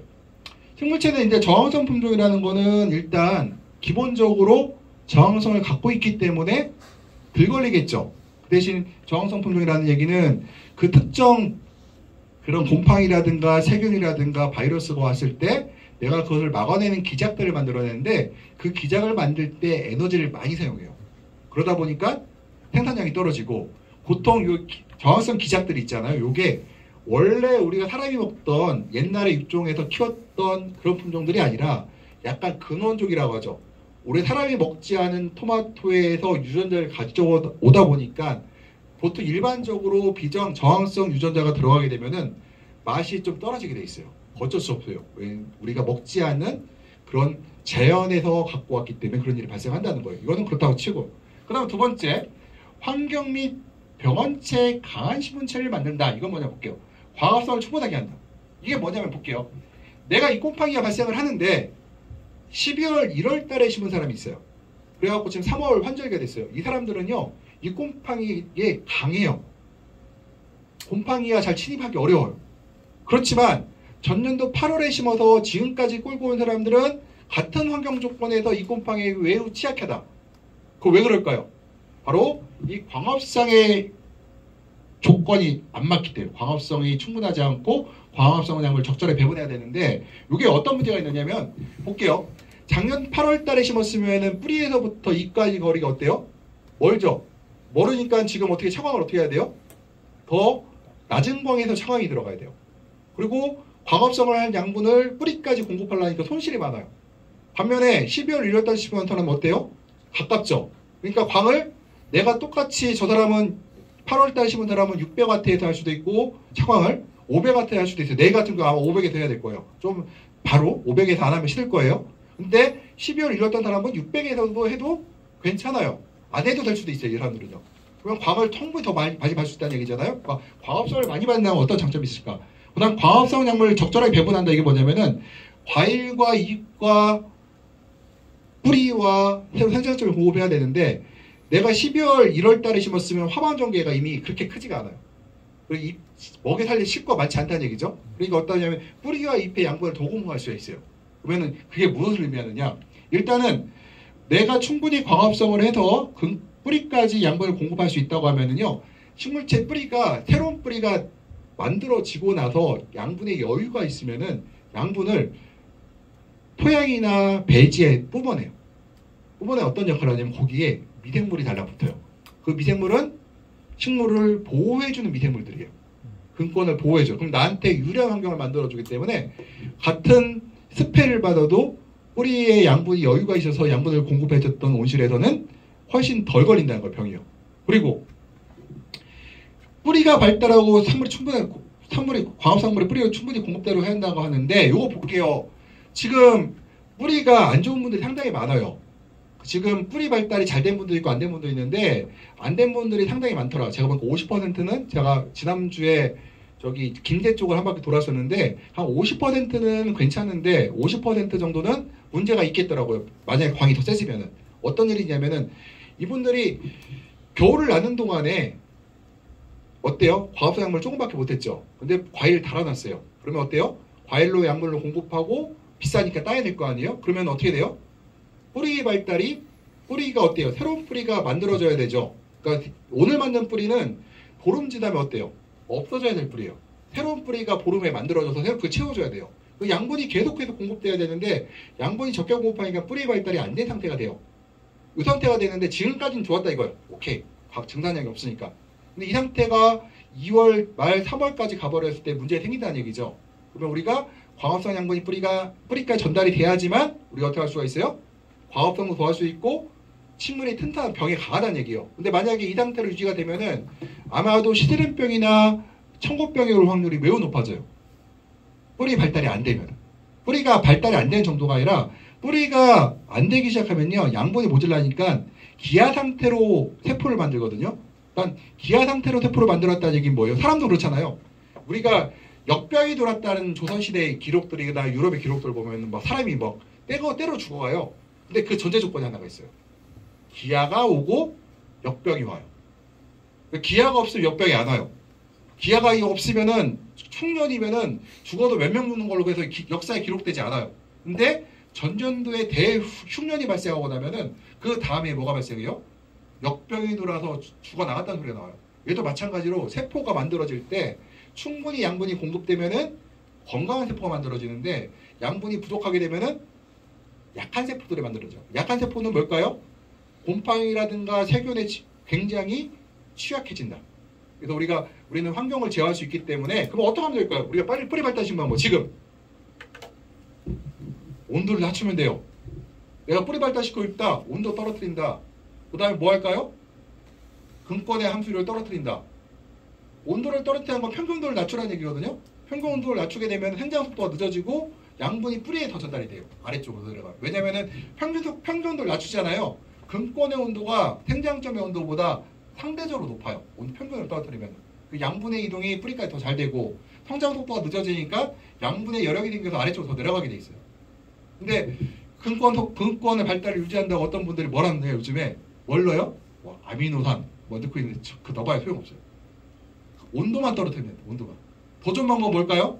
식물체는 이제 저항성 품종이라는 거는 일단 기본적으로 저항성을 갖고 있기 때문에 덜 걸리겠죠. 그 대신 저항성 품종이라는 얘기는 그 특정 그런 곰팡이라든가 세균이라든가 바이러스가 왔을 때 내가 그것을 막아내는 기작들을 만들어내는데 그 기작을 만들 때 에너지를 많이 사용해요. 그러다 보니까 생산량이 떨어지고, 보통 요 저항성 기작들이 있잖아요. 요게 원래 우리가 사람이 먹던 옛날에 육종에서 키웠던 그런 품종들이 아니라 약간 근원종이라고 하죠. 우리 사람이 먹지 않은 토마토에서 유전자를 가져오다 보니까 보통 일반적으로 저항성 유전자가 들어가게 되면은 맛이 좀 떨어지게 돼 있어요. 어쩔 수 없어요. 우리가 먹지 않는 그런 자연에서 갖고 왔기 때문에 그런 일이 발생한다는 거예요. 이거는 그렇다고 치고. 그 다음 두 번째, 환경 및 병원체에 강한 신분체를 만든다. 이건 뭐냐 볼게요. 광합성을 충분하게 한다. 이게 뭐냐면 볼게요. 내가 이 곰팡이가 발생을 하는데 12월, 1월 달에 심은 사람이 있어요. 그래갖고 지금 3월 환절기가 됐어요. 이 사람들은요, 이 곰팡이에 강해요. 곰팡이가 잘 침입하기 어려워요. 그렇지만 전년도 8월에 심어서 지금까지 끌고 온 사람들은 같은 환경 조건에서 이 곰팡이에 매우 취약하다. 그거 왜 그럴까요? 바로 이 광합성의 조건이 안 맞기 때문에, 광합성이 충분하지 않고 광합성 양을 적절히 배분해야 되는데, 이게 어떤 문제가 있느냐면 볼게요. 작년 8월 달에 심었으면 뿌리에서부터 잎까지 거리가 어때요? 멀죠? 멀으니까 지금 어떻게 차광을 어떻게 해야 돼요? 더 낮은 광에서 차광이 들어가야 돼요. 그리고 광합성을 한 양분을 뿌리까지 공급하려니까 손실이 많아요. 반면에 12월 1월 달 심으면 어때요? 가깝죠? 그러니까 광을 내가 똑같이 저 사람은 8월 달 심은 사람은 600W에서 할 수도 있고 차광을 500W에 할 수도 있어요. 내 같은 경우 아마 500에서 해야 될 거예요. 좀 바로 500에서 안 하면 싫을 거예요. 근데 12월 1월 달 사람은 600에서도 해도 괜찮아요. 안 해도 될 수도 있어요. 이 사람들은요. 그러면 광을 충분히 더 많이 받을 수 있다는 얘기잖아요. 그러니까 광합성을 많이 받는다면 어떤 장점이 있을까? 그다음 광합성 약물을 적절하게 배분한다. 이게 뭐냐면은 과일과 잎과 뿌리와 생산점을 공급해야 되는데, 내가 12월 1월 달에 심었으면 화방전개가 이미 그렇게 크지가 않아요. 그리고 잎, 먹여 살릴 식구가 많지 않다는 얘기죠. 그러니까 어떠냐면 뿌리와 잎의 양분을 더 공급할 수가 있어요. 그러면은 그게 무엇을 의미하느냐? 일단은 내가 충분히 광합성을 해서 뿌리까지 양분을 공급할 수 있다고 하면은요, 식물체 뿌리가, 새로운 뿌리가 만들어지고 나서 양분의 여유가 있으면은 양분을 토양이나 배지에 뿜어내요. 뿜어내 어떤 역할을 하냐면 거기에 미생물이 달라붙어요. 그 미생물은 식물을 보호해주는 미생물들이에요. 근권을 보호해줘. 그럼 나한테 유리한 환경을 만들어주기 때문에 같은 스펠을 받아도 뿌리에 양분이 여유가 있어서 양분을 공급해줬던 온실에서는 훨씬 덜 걸린다는 걸, 병이요. 그리고 뿌리가 발달하고 광합성물이 뿌리가 충분히 공급대로 해야 한다고 하는데, 이거 볼게요. 지금 뿌리가 안 좋은 분들이 상당히 많아요. 지금 뿌리 발달이 잘 된 분도 있고 안 된 분도 있는데, 안 된 분들이 상당히 많더라. 제가 보니까 50%는 제가 지난주에 저기 김제 쪽을 한 바퀴 돌았었는데 한 50%는 괜찮은데 50% 정도는 문제가 있겠더라고요. 만약에 광이 더 세지면은. 어떤 일이냐면은 이분들이 겨울을 나는 동안에 어때요? 광합성 약물 조금밖에 못했죠. 근데 과일을 달아놨어요. 그러면 어때요? 과일로 약물을 공급하고 비싸니까 따야 될 거 아니에요? 그러면 어떻게 돼요? 뿌리 발달이, 뿌리가 어때요? 새로운 뿌리가 만들어져야 되죠. 그러니까 오늘 만든 뿌리는 보름 지나면 어때요? 없어져야 될 뿌리예요. 새로운 뿌리가 보름에 만들어져서 새롭게 채워줘야 돼요. 그 양분이 계속해서 공급돼야 되는데 양분이 적게 공급하니까 뿌리 발달이 안 된 상태가 돼요. 이 상태가 되는데 지금까지는 좋았다 이거예요. 오케이. 증산약이 없으니까. 근데 이 상태가 2월 말 3월까지 가버렸을 때 문제가 생긴다는 얘기죠. 그러면 우리가 광합성 양분이 뿌리까지 전달이 돼야지만 우리가 어떻게 할 수가 있어요? 광합성도 더할 수 있고 식물이 튼튼한 병에 강하다는 얘기예요. 근데 만약에 이 상태로 유지가 되면은 아마도 시드름병이나 청고병이 올 확률이 매우 높아져요. 뿌리 발달이 안 되면. 뿌리가 발달이 안 되는 정도가 아니라 뿌리가 안 되기 시작하면요. 양분이 모자라니까 기아 상태로 세포를 만들거든요. 그러니까 기아 상태로 세포를 만들었다는 얘기는 뭐예요? 사람도 그렇잖아요. 우리가 역병이 돌았다는 조선시대의 기록들이나 유럽의 기록들 보면 막 사람이 막 때로 죽어가요. 근데 그 전제 조건이 하나가 있어요. 기아가 오고 역병이 와요. 기아가 없으면 역병이 안 와요. 기아가 없으면은 충년이면은 죽어도 몇 명 죽는 걸로 해서 역사에 기록되지 않아요. 근데 전전도에 대흉년이 발생하고 나면은 그 다음에 뭐가 발생해요? 역병이 돌아서 죽어 나갔다는 소리가 나와요. 얘도 마찬가지로 세포가 만들어질 때 충분히 양분이 공급되면은 건강한 세포가 만들어지는데 양분이 부족하게 되면은 약한 세포들이 만들어져요. 약한 세포는 뭘까요? 곰팡이라든가 세균에 굉장히 취약해진다. 그래서 우리는 환경을 제어할 수 있기 때문에 그럼 어떻게 하면 될까요? 우리가 빨리 뿌리 발달시키면 뭐 지금 온도를 낮추면 돼요. 내가 뿌리 발달시키고 있다. 온도 떨어뜨린다. 그 다음에 뭐 할까요? 근권의 함수를 떨어뜨린다. 온도를 떨어뜨리는 건 평균 온도를 낮추라는 얘기거든요. 평균 온도를 낮추게 되면 생장 속도가 늦어지고 양분이 뿌리에 더 전달이 돼요. 아래쪽으로 내려가. 왜냐면은 평균 온도를 낮추잖아요. 근권의 온도가 생장점의 온도보다 상대적으로 높아요. 평균을 떨어뜨리면. 그 양분의 이동이 뿌리까지 더 잘 되고 성장 속도가 늦어지니까 양분의 여력이 생겨서 아래쪽으로 더 내려가게 돼 있어요. 근데 근권의 발달을 유지한다고 어떤 분들이 뭐라는 거예요? 요즘에 뭘 넣어요? 뭐 아미노산 뭐 넣고 있는데 그 넣어봐야 소용없어요. 온도만 떨어뜨리면 돼요. 온도만. 더 좋은 방법은 뭘까요?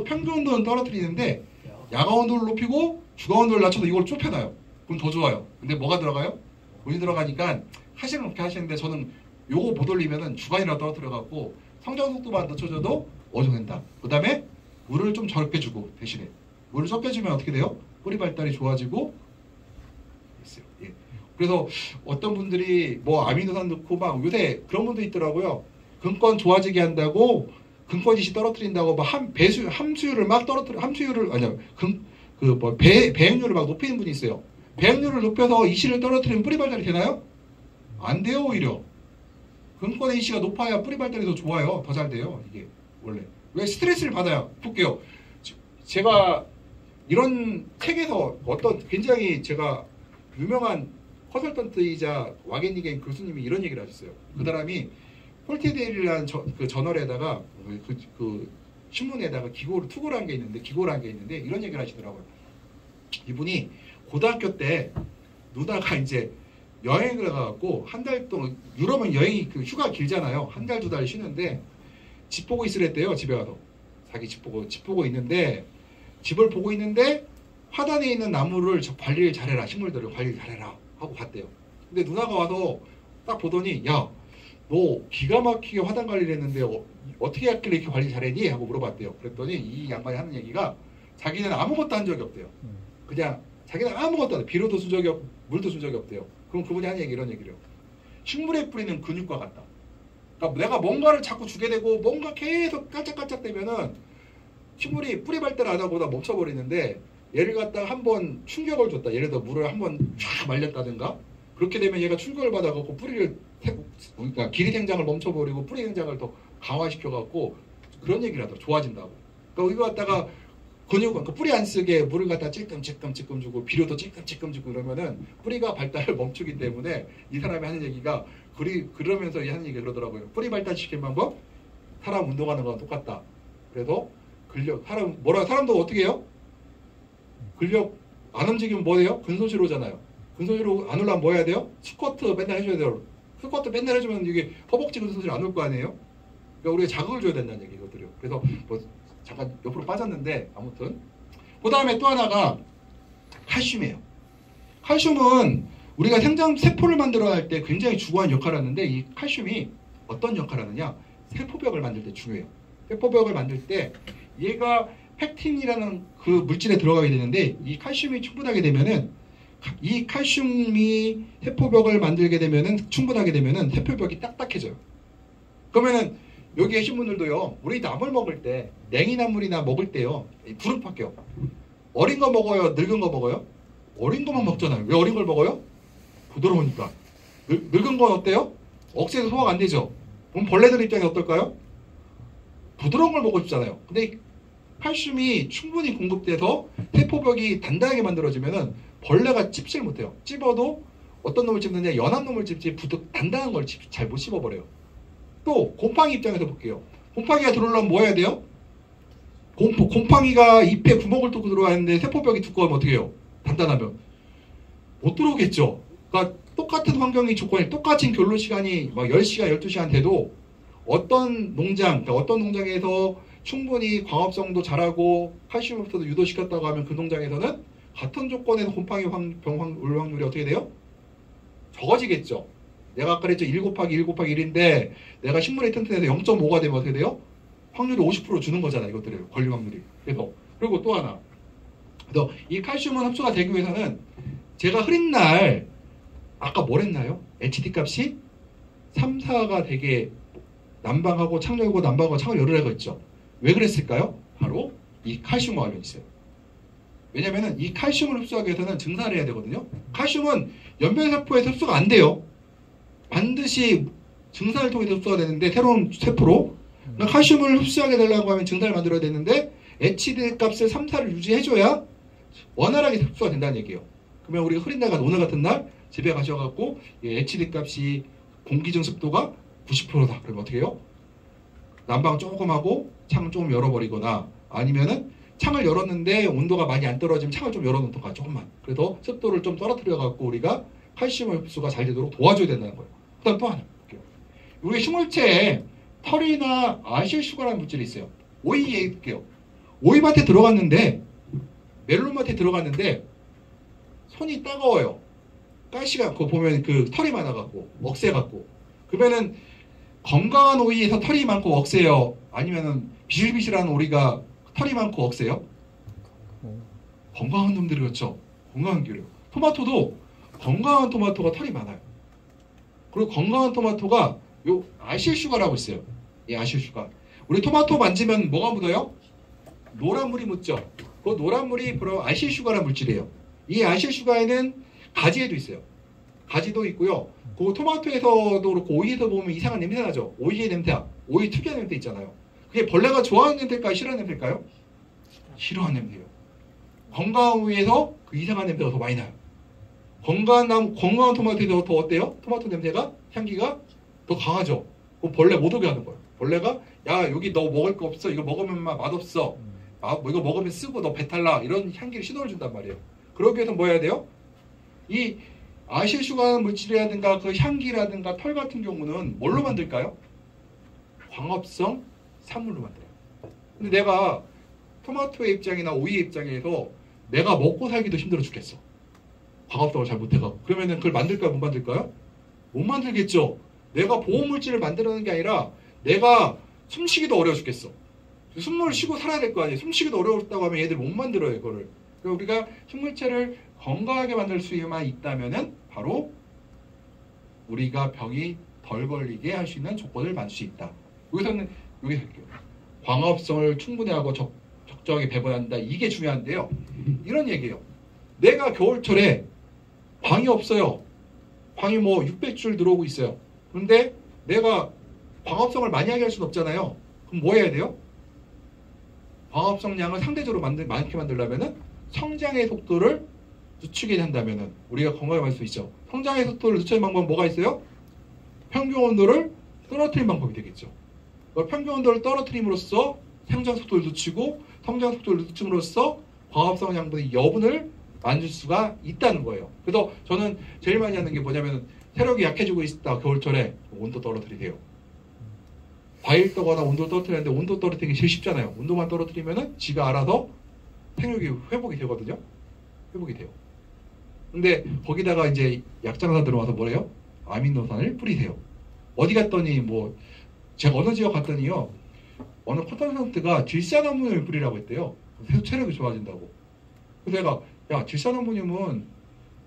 평균 온도는 떨어뜨리는데 야간 온도를 높이고 주간 온도를 낮춰서 이걸 좁혀놔요. 그럼 더 좋아요. 근데 뭐가 들어가요? 물이 들어가니까 하시는 그렇게 하시는데 저는 요거 못 올리면은 주간이라 떨어뜨려갖고 성장 속도만 늦춰줘도 어정된다. 그 다음에 물을 좀 적게 주고 대신에 물을 적게 주면 어떻게 돼요? 뿌리 발달이 좋아지고 있어요. 예. 그래서 어떤 분들이 뭐 아미노산 넣고 막 요새 그런 분도 있더라고요. 근권 좋아지게 한다고 근권 지시 떨어뜨린다고 막 함수율을 막 함수율을 아니요 배행률을 막 높이는 분이 있어요. 배행률을 높여서 이시를 떨어뜨리면 뿌리 발달이 되나요? 안 돼요. 오히려 근권의 이시가 높아야 뿌리 발달이 더 좋아요. 더 잘 돼요. 이게 원래 왜 스트레스를 받아요? 볼게요. 제가 이런 책에서 어떤 굉장히 제가 유명한 컨설턴트이자 와게니겐 교수님이 이런 얘기를 하셨어요. 그 사람이 폴티데일이라는 그 저널에다가 그 신문에다가 투고를 한 게 있는데 이런 얘기를 하시더라고요. 이분이 고등학교 때 누나가 이제 여행을 가갖고 한 달 동안 유럽은 여행이 그 휴가 길잖아요. 한 달, 2달 쉬는데 집 보고 있으랬대요. 집에 가서 자기 집 보고 있는데 집을 보고 있는데 화단에 있는 나무를 관리를 잘해라. 식물들을 관리를 잘해라 하고 갔대요. 근데 누나가 와서 딱 보더니 야 너 기가 막히게 화단 관리를 했는데 어떻게 했길래 이렇게 관리 잘했니? 하고 물어봤대요. 그랬더니 이 양반이 하는 얘기가 자기는 아무것도 한 적이 없대요. 그냥 자기는 아무것도 안 해. 비료도 쓴 적이 없고 물도 쓴 적이 없대요. 그럼 그분이 하는 얘기 이런 얘기래요. 식물의 뿌리는 근육과 같다. 그러니까 내가 뭔가를 자꾸 주게 되고 뭔가 계속 깔짝깔짝대면은 식물이 뿌리 발달 안 하고 다 멈춰버리는데 얘를 갖다가 한번 충격을 줬다. 예를 들어 물을 한번 쫙 말렸다든가 그렇게 되면 얘가 충격을 받아갖고 뿌리를 그러니까 길이 생장을 멈춰버리고 뿌리 생장을 더 강화시켜갖고 그런 얘기를 하더라고. 좋아진다고. 그러니까 이거 갖다가 그러니까 뿌리 안 쓰게 물을 갖다 찔끔찔끔 주고 비료도 찔끔찔끔 주고 그러면은 뿌리가 발달을 멈추기 때문에 이 사람이 하는 얘기가 그러면서 하는 얘기가 그러더라고요. 뿌리 발달시키는 방법 사람 운동하는 거랑 똑같다. 그래서 사람도 어떻게 해요? 근력 안 움직이면 뭐 해요? 근소지로잖아요. 근소지로 안 올라면 뭐 해야 돼요? 스쿼트 맨날 해줘야 돼요. 스쿼트 맨날 해주면 이게 허벅지 근소지로 안 올 거 아니에요? 그러니까 우리가 자극을 줘야 된다는 얘기거든요. 그래서 뭐 잠깐 옆으로 빠졌는데 아무튼 그 다음에 또 하나가 칼슘이에요. 칼슘은 우리가 세포를 만들어 할 때 굉장히 중요한 역할을 하는데 이 칼슘이 어떤 역할을 하느냐? 세포벽을 만들 때 중요해요. 세포벽을 만들 때 얘가 팩틴이라는 그 물질에 들어가게 되는데 이 칼슘이 충분하게 되면은 이 칼슘이 세포벽을 만들게 되면은 충분하게 되면은 세포벽이 딱딱해져요. 그러면은 여기 계신 분들도요. 우리 나물 먹을 때 냉이나물이나 먹을 때요. 불은 바뀌어. 어린 거 먹어요? 늙은 거 먹어요? 어린 거만 먹잖아요. 왜 어린 걸 먹어요? 부드러우니까. 늙은 건 어때요? 억세서 소화가 안 되죠. 그럼 벌레들 입장에 어떨까요? 부드러운 걸 먹고 싶잖아요. 근데 칼슘이 충분히 공급돼서 세포벽이 단단하게 만들어지면은 벌레가 찝질 못해요. 찝어도 어떤 놈을 찝느냐, 연한 놈을 찝지 단단한 걸 잘 못 씹어버려요. 또 곰팡이 입장에서 볼게요. 곰팡이가 들어오려면 뭐 해야 돼요? 곰팡이가 잎에 구멍을 뚫고 들어가는데 세포벽이 두꺼우면 어떻게 해요? 단단하면 못 들어오겠죠. 그러니까 똑같은 환경이 조건이 똑같은 근로 시간이 막 10시간, 12시간 돼도 어떤 농장, 그러니까 어떤 농장에서 충분히 광합성도 잘하고 칼슘 흡수도 유도시켰다고 하면 그 농장에서는 같은 조건에서 곰팡이 병 올 확률이 어떻게 돼요? 적어지겠죠. 내가 아까 그랬죠. 1 곱하기 1 곱하기 1인데 내가 식물이 튼튼해서 0.5가 되면 어떻게 돼요? 확률이 50% 주는 거잖아. 이것들을 걸릴 확률이. 그래서 그리고 또 하나. 그래서 이 칼슘은 흡수가 되기 위해서는 제가 흐린 날 아까 뭘 했나요? HD 값이 3, 4가 되게 난방하고 창 열고 난방하고 창을 열으라고 했죠. 왜 그랬을까요? 바로 이 칼슘과 관련이 있어요. 왜냐면은 이 칼슘을 흡수하기 위해서는 증산을 해야 되거든요. 칼슘은 연변세포에서 흡수가 안 돼요. 반드시 증산을 통해서 흡수가 되는데 새로운 세포로 그러니까 칼슘을 흡수하게 되려고 하면 증산을 만들어야 되는데 HD 값을 3, 4를 유지해줘야 원활하게 흡수가 된다는 얘기예요. 그러면 우리가 흐린 날과 오늘 같은 날 집에 가셔갖고 HD 값이 공기중 습도가 90%다. 그러면 어떻게 해요? 난방 조금 하고 창 조금 열어버리거나 아니면은 창을 열었는데 온도가 많이 안 떨어지면 창을 좀 열어놓던가 조금만. 그래서 습도를 좀 떨어뜨려갖고 우리가 칼슘 흡수가 잘 되도록 도와줘야 된다는 거예요. 그 다음 또 하나 볼게요. 우리 식물체에 털이나 아실슈가라는 물질이 있어요. 오이 얘기할게요. 오이밭에 들어갔는데 멜론밭에 들어갔는데 손이 따가워요. 가시가 그거 보면 그 털이 많아갖고 억세갖고 그러면은 건강한 오이에서 털이 많고 억세요? 아니면은 비실비실한 오이가 털이 많고 억세요? 건강한 놈들이 그렇죠. 건강한 기래요. 토마토도 건강한 토마토가 털이 많아요. 그리고 건강한 토마토가 요 아실슈가라고 있어요. 이 아실슈가. 우리 토마토 만지면 뭐가 묻어요? 노란 물이 묻죠. 그 노란 물이 바로 아실슈가라는 물질이에요. 이 아실슈가에는 가지에도 있어요. 가지도 있고요. 그 토마토에서도 그렇고 오이에서 보면 이상한 냄새 나죠. 오이의 냄새, 오이 특이한 냄새 있잖아요. 그게 벌레가 좋아하는 냄새일까요? 싫어하는 냄새일까요? 싫어하는 냄새예요. 건강한 오이에서 그 이상한 냄새가 더 많이 나요. 건강한 토마토에서 더 어때요? 토마토 냄새가 향기가 더 강하죠. 그 벌레 못 오게 하는 거예요. 벌레가 야 여기 너 먹을 거 없어. 이거 먹으면 맛없어. 뭐 이거 먹으면 쓰고 너 배탈 나. 이런 향기를 신호를 준단 말이에요. 그러기 위해서 뭐 해야 돼요? 이 아실슈가 물질이라든가 그 향기라든가 털 같은 경우는 뭘로 만들까요? 광합성 산물로 만들어요. 근데 내가 토마토의 입장이나 오이의 입장에서 내가 먹고 살기도 힘들어 죽겠어. 광합성을 잘 못해서. 그러면은 그걸 만들까요? 못 만들까요? 못 만들겠죠. 내가 보호물질을 만들어내는 게 아니라 내가 숨쉬기도 어려워 죽겠어. 숨을 쉬고 살아야 될 거 아니에요. 숨쉬기도 어려웠다고 하면 얘들 못 만들어요. 이거를. 그러니까 우리가 식물체를 건강하게 만들 수만 있다면은 바로 우리가 병이 덜 걸리게 할 수 있는 조건을 만들 수 있다. 여기서는 여기 할게요. 광합성을 충분히 하고 적정하게 배분한다. 이게 중요한데요. 이런 얘기예요. 내가 겨울철에 광이 없어요. 광이 뭐 600줄 들어오고 있어요. 그런데 내가 광합성을 많이 하게 할 수는 없잖아요. 그럼 뭐 해야 돼요? 광합성량을 상대적으로 많게 만들려면은 성장의 속도를 늦추게 한다면은 우리가 건강에 맞을 수 있죠. 성장의 속도를 늦추는 방법은 뭐가 있어요? 평균 온도를 떨어뜨리는 방법이 되겠죠. 평균 온도를 떨어뜨림으로써 성장 속도를 늦추고 성장 속도를 늦춤으로써 광합성 양분의 여분을 만들 수가 있다는 거예요. 그래서 저는 제일 많이 하는 게 뭐냐면 세력이 약해지고 있다 겨울철에 온도 떨어뜨리세요. 과일 떠거나 온도 떨어뜨리는데 온도 떨어뜨리기 제일 쉽잖아요. 온도만 떨어뜨리면은 지가 알아서 생육이 회복이 되거든요. 회복이 돼요. 근데 거기다가 이제 약장사 들어와서 뭐래요? 아미노산을 뿌리세요. 어디 갔더니 뭐 제가 어느 지역 갔더니요. 어느 컨설턴트가 질산어머늄을 뿌리라고 했대요. 그래서 체력이 좋아진다고. 그래서 내가 야 질산어머늄은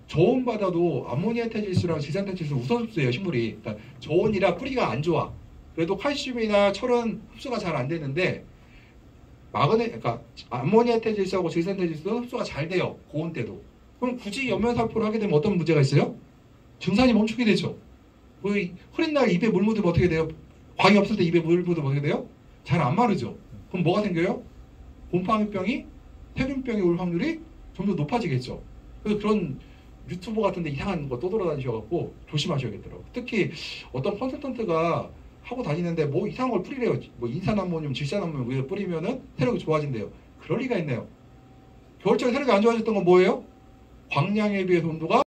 저온받아도 아모니아 태질수랑 질산태질수 우선흡수예요, 식물이. 그러니까 저온이라 뿌리가 안 좋아. 그래도 칼슘이나 철은 흡수가 잘 안 되는데 그러니까 아모니아 태질수하고 질산태질수는 흡수가 잘 돼요, 고온 때도. 그럼 굳이 연면살포를 하게 되면 어떤 문제가 있어요? 증산이 멈추게 되죠. 흐린 날 입에 물 묻으면 어떻게 돼요? 광이 없을 때 입에 물 묻으면 어떻게 돼요? 잘 안 마르죠. 그럼 뭐가 생겨요? 곰팡이병이 세균병이 올 확률이 좀 더 높아지겠죠. 그래서 그런 유튜버 같은데 이상한 거 떠돌아다니셔갖고 조심하셔야겠더라고요. 특히 어떤 컨설턴트가 하고 다니는데 뭐 이상한 걸 뿌리래요. 뭐 인산암모늄, 질산암모늄 위에 뿌리면은 세력이 좋아진대요. 그럴 리가 있나요? 겨울철에 세력이 안 좋아졌던 건 뭐예요? 광량에 비해서 온도가